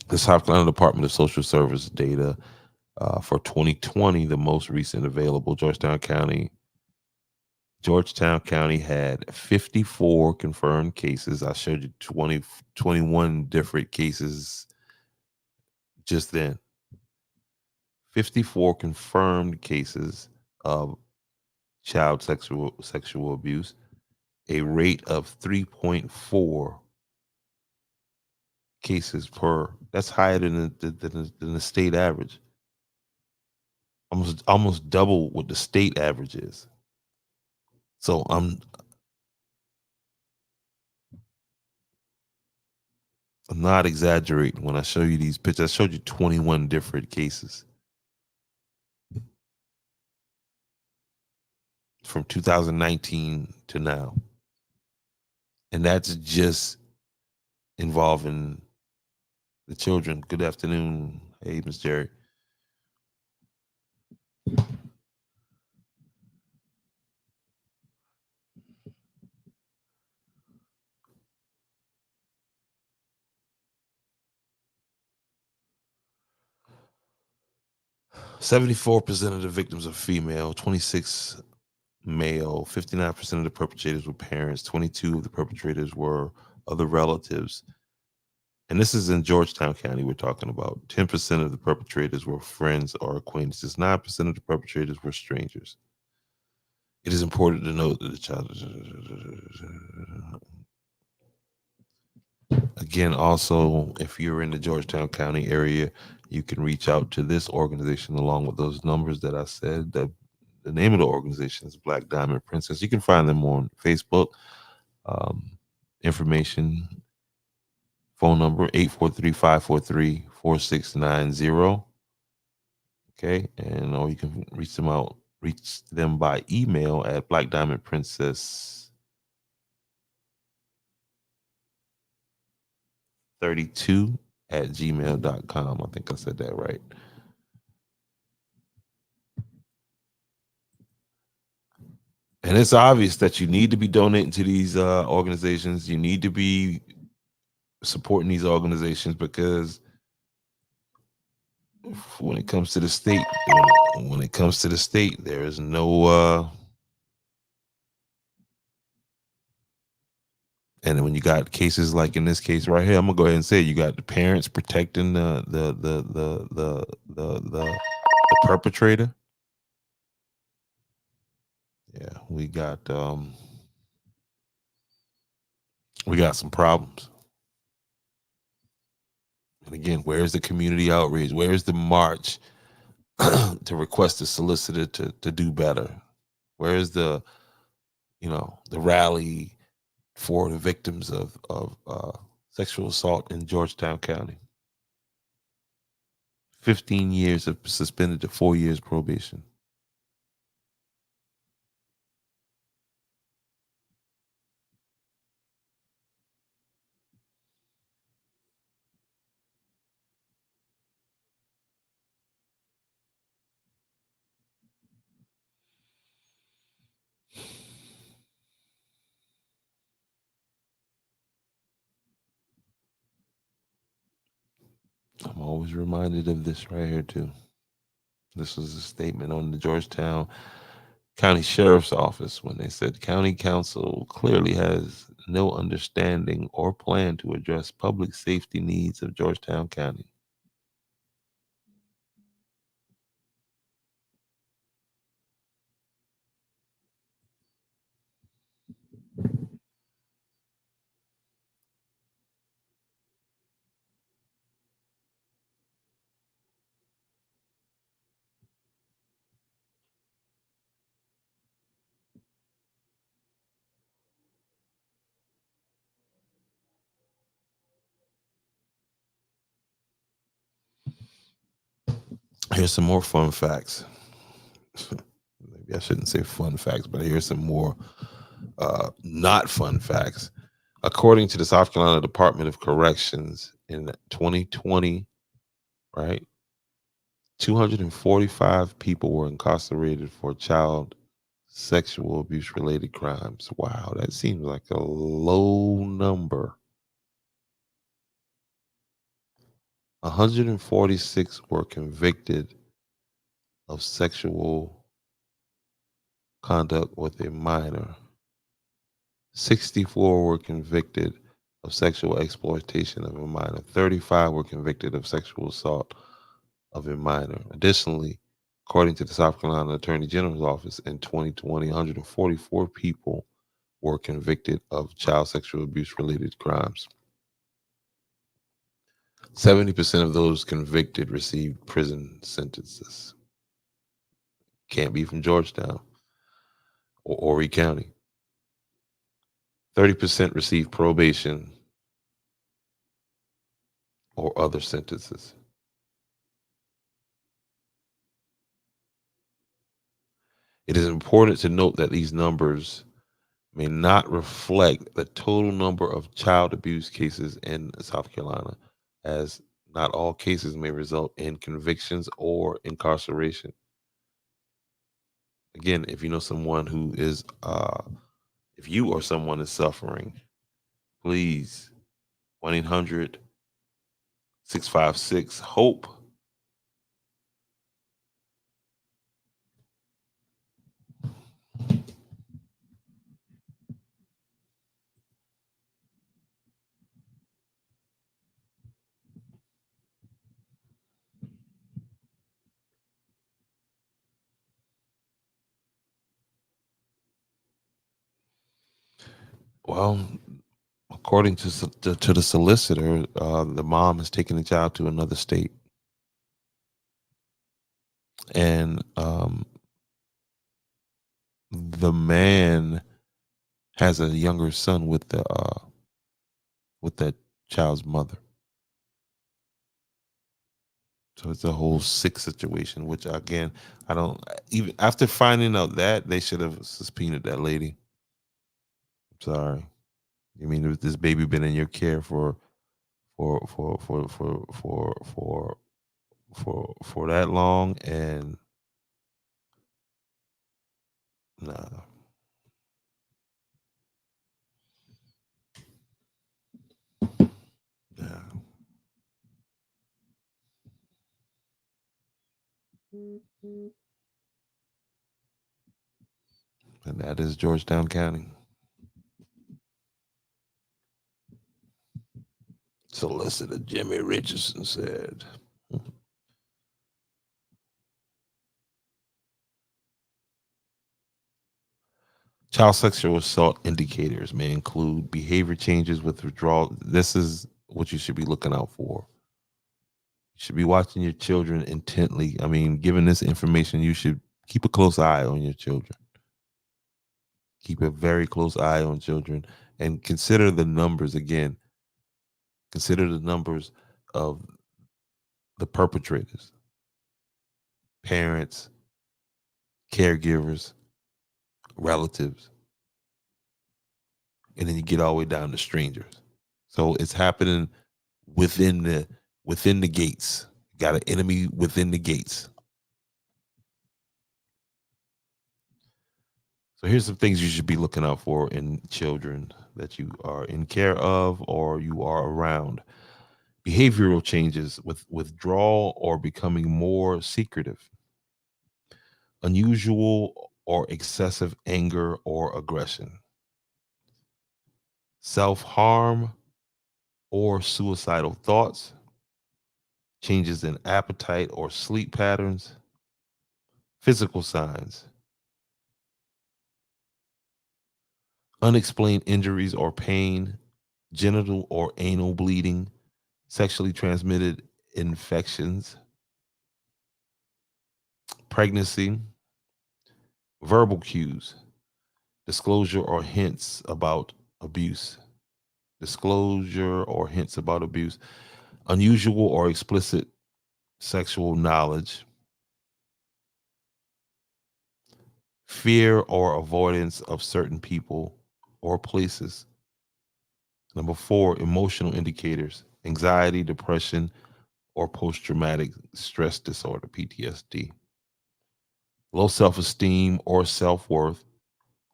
Speaker 1: the South Carolina Department of Social Service data for 2020, the most recent available, Georgetown County had 54 confirmed cases. I showed you 21 different cases just then. 54 confirmed cases of child sexual abuse, a rate of 3.4 cases per. That's higher than the state average. Almost double what the state average is. So I'm not exaggerating when I show you these pictures. I showed you 21 different cases from 2019 to now. And that's just involving the children. Good afternoon. Hey, Miss Jerry. %74% of the victims are female, 26 male, 59% of the perpetrators were parents, 22 of the perpetrators were other relatives. And this is in Georgetown County we're talking about. 10% of the perpetrators were friends or acquaintances. 9% of the perpetrators were strangers. It is important to note that the child. Again, also, if you're in the Georgetown County area, you can reach out to this organization along with those numbers that I said. The name of the organization is Black Diamond Princess. You can find them on Facebook. Information, phone number 843-543-4690. Okay, and or you can reach them by email at blackdiamondprincess32@gmail.com. I think I said that right. And it's obvious that you need to be donating to these organizations. You need to be supporting these organizations because when it comes to the state, there is no. And when you got cases like in this case right here, I'm gonna go ahead and say you got the parents protecting the perpetrator. Yeah, we got some problems. And again, where's the community outrage? Where's the march to request the solicitor to do better? Where's the the rally for the victims of sexual assault in Georgetown County. 15 years of suspended to 4 years probation. I'm always reminded of this right here too. This was a statement on the Georgetown County Sheriff's Office when they said County Council clearly has no understanding or plan to address public safety needs of Georgetown County. Here's some more fun facts. Maybe I shouldn't say fun facts, but here's some more not fun facts. According to the South Carolina Department of Corrections in 2020, right, 245 people were incarcerated for child sexual abuse related crimes. Wow, that seems like a low number. 146 were convicted of sexual conduct with a minor. 64 were convicted of sexual exploitation of a minor. 35 were convicted of sexual assault of a minor. Additionally, according to the South Carolina Attorney General's office, in 2020, 144 people were convicted of child sexual abuse related crimes. 70% of those convicted received prison sentences. Can't be from Georgetown or Horry County. 30% received probation or other sentences. It is important to note that these numbers may not reflect the total number of child abuse cases in South Carolina, as not all cases may result in convictions or incarceration. Again, if you know someone who is, if you or someone is suffering, please 1-800-656-HOPE. Well, according to the solicitor, the mom has taken the child to another state, and the man has a younger son with that child's mother. So it's a whole sick situation. Which again, I don't even after finding out that they should have subpoenaed that lady. I'm sorry. I mean, this baby been in your care for for that long, and nah. Yeah. And that is Georgetown County. Solicitor Jimmy Richardson said. Child sexual assault indicators may include behavior changes with withdrawal. This is what you should be looking out for. You should be watching your children intently. I mean, given this information, you should keep a close eye on your children. Keep a very close eye on children and consider the numbers again. Consider the numbers of the perpetrators, parents, caregivers, relatives, and then you get all the way down to strangers. So it's happening within the gates. Got an enemy within the gates. So here's some things you should be looking out for in children that you are in care of or you are around. Behavioral changes with withdrawal or becoming more secretive, unusual or excessive anger or aggression, self-harm or suicidal thoughts, changes in appetite or sleep patterns, physical signs, unexplained injuries or pain, genital or anal bleeding, sexually transmitted infections, pregnancy, verbal cues, disclosure or hints about abuse, disclosure or hints about abuse, unusual or explicit sexual knowledge, fear or avoidance of certain people or places. Number four, emotional indicators, anxiety, depression, or post traumatic stress disorder, PTSD. Low self esteem or self worth,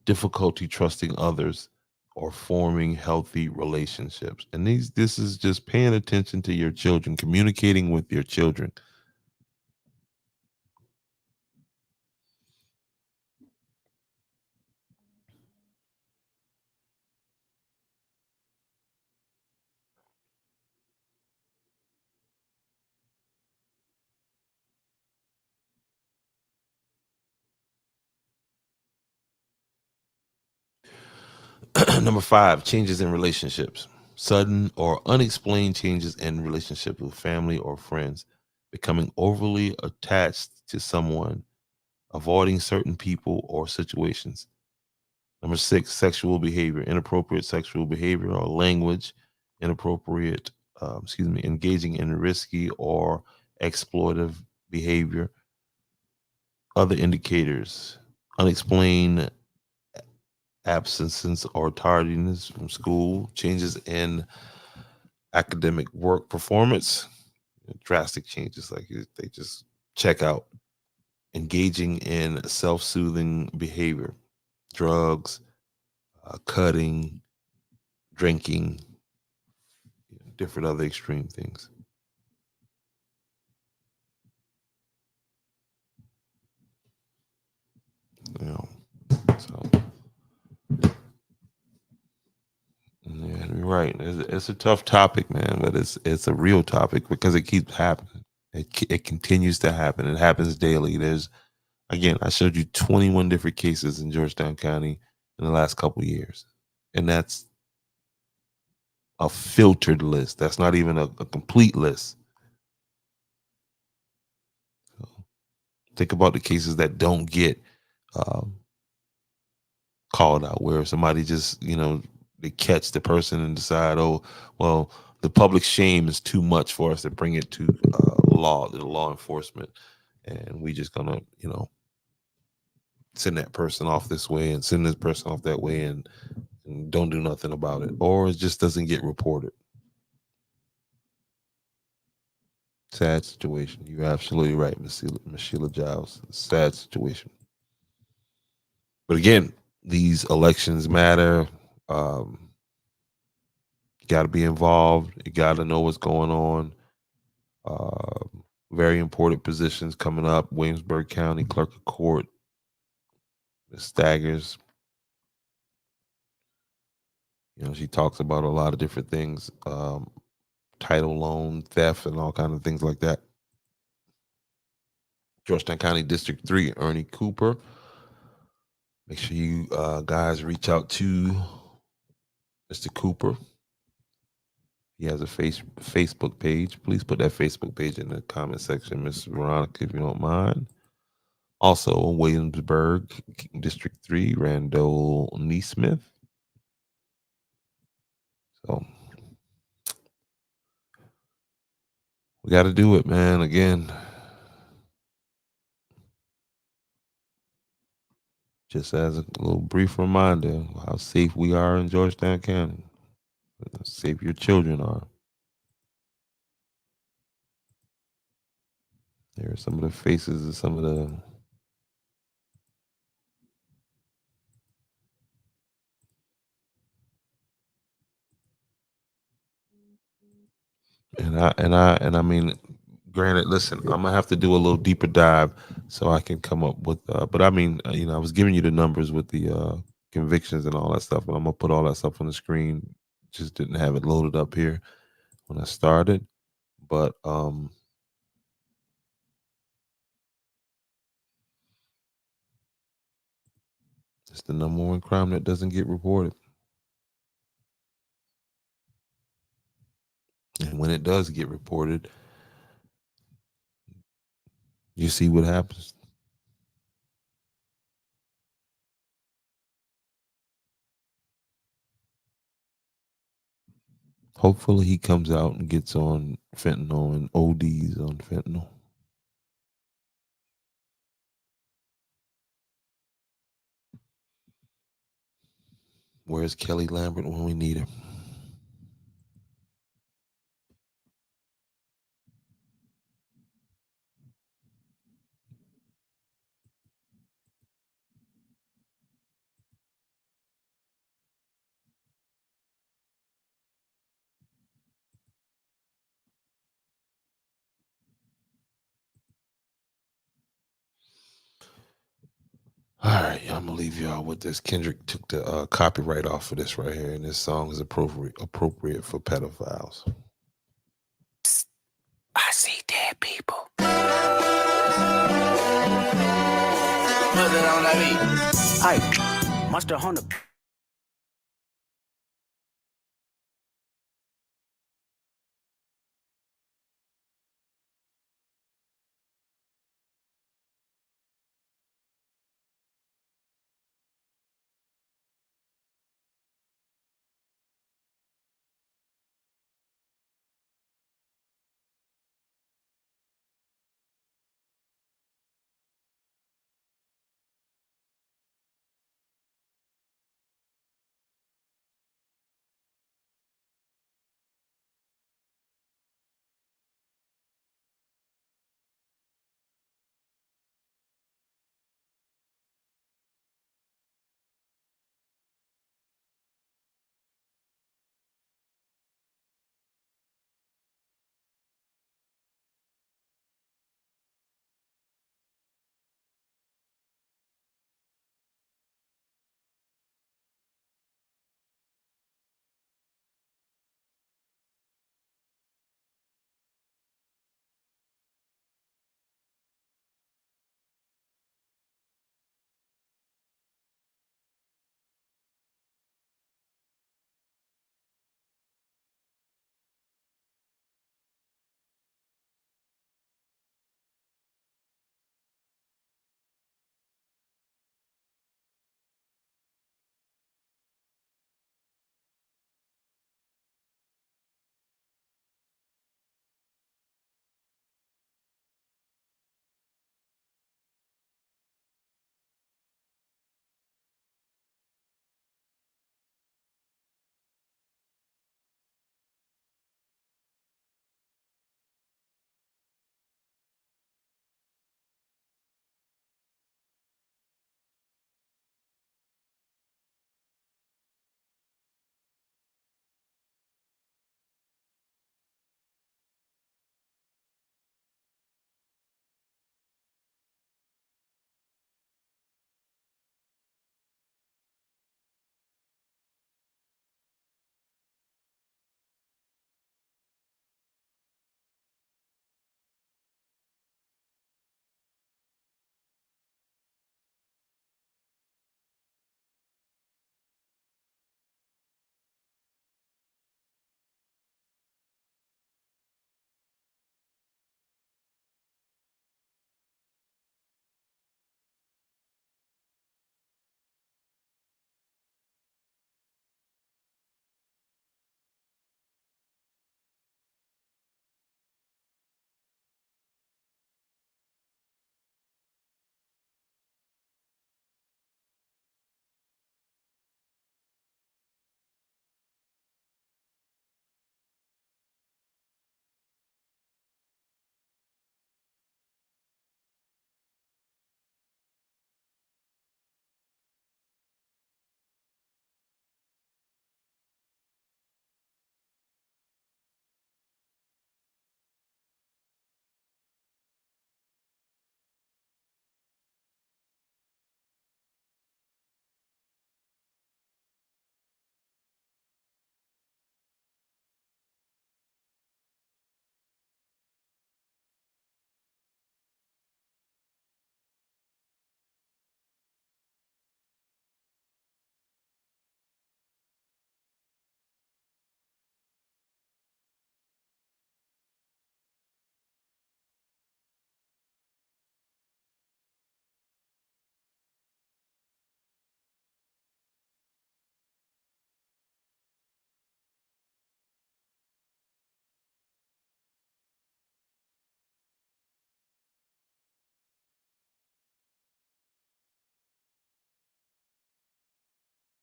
Speaker 1: difficulty trusting others, or forming healthy relationships. And this is just paying attention to your children, communicating with your children. Number five, changes in relationships. Sudden or unexplained changes in relationship with family or friends, becoming overly attached to someone, avoiding certain people or situations. Number six, sexual behavior, inappropriate sexual behavior or language, inappropriate, engaging in risky or exploitive behavior. Other indicators, unexplained absences or tardiness from school, changes in academic work performance, drastic changes like they just check out, engaging in self soothing behavior, drugs, cutting, drinking, different other extreme things. You know, so yeah, you're right. It's a tough topic, man, but it's a real topic because it keeps happening. It continues to happen. It happens daily. There's again, I showed you 21 different cases in Georgetown County in the last couple of years, and that's a filtered list. That's not even a complete list. So think about the cases that don't get um, called out, where somebody just they catch the person and decide, oh well, the public shame is too much for us to bring it to the law enforcement, and we just gonna send that person off this way and send this person off that way and don't do nothing about it, or it just doesn't get reported. Sad situation. You're absolutely right, Miss Sheila Giles. Sad situation. But again, these elections matter. You got to be involved. You got to know what's going on. Very important positions coming up. Williamsburg County Clerk of Court, Ms. Staggers. She talks about a lot of different things, title loan theft and all kind of things like that. Georgetown County District 3, Ernie Cooper. Make sure you guys reach out to Mr. Cooper. He has a Facebook page. Please put that Facebook page in the comment section, Miss Veronica, if you don't mind. Also, Williamsburg, District 3, Randall Neesmith. So we got to do it, man. Again, just as a little brief reminder how safe we are in Georgetown County, how safe your children are. There are some of the faces of some of the and I mean, granted, listen, I'm gonna have to do a little deeper dive so I can come up with. But I mean, I was giving you the numbers with the convictions and all that stuff, and I'm gonna put all that stuff on the screen. Just didn't have it loaded up here when I started, but it's the number one crime that doesn't get reported, and when it does get reported, you see what happens. Hopefully, he comes out and gets on fentanyl and ODs on fentanyl. Where's Kelly Lambert when we need her? All right, I'm gonna leave y'all with this. Kendrick took the copyright off of this right here, and this song is appropriate for pedophiles.
Speaker 2: Psst, I see dead people. Hey, Monster Hunter.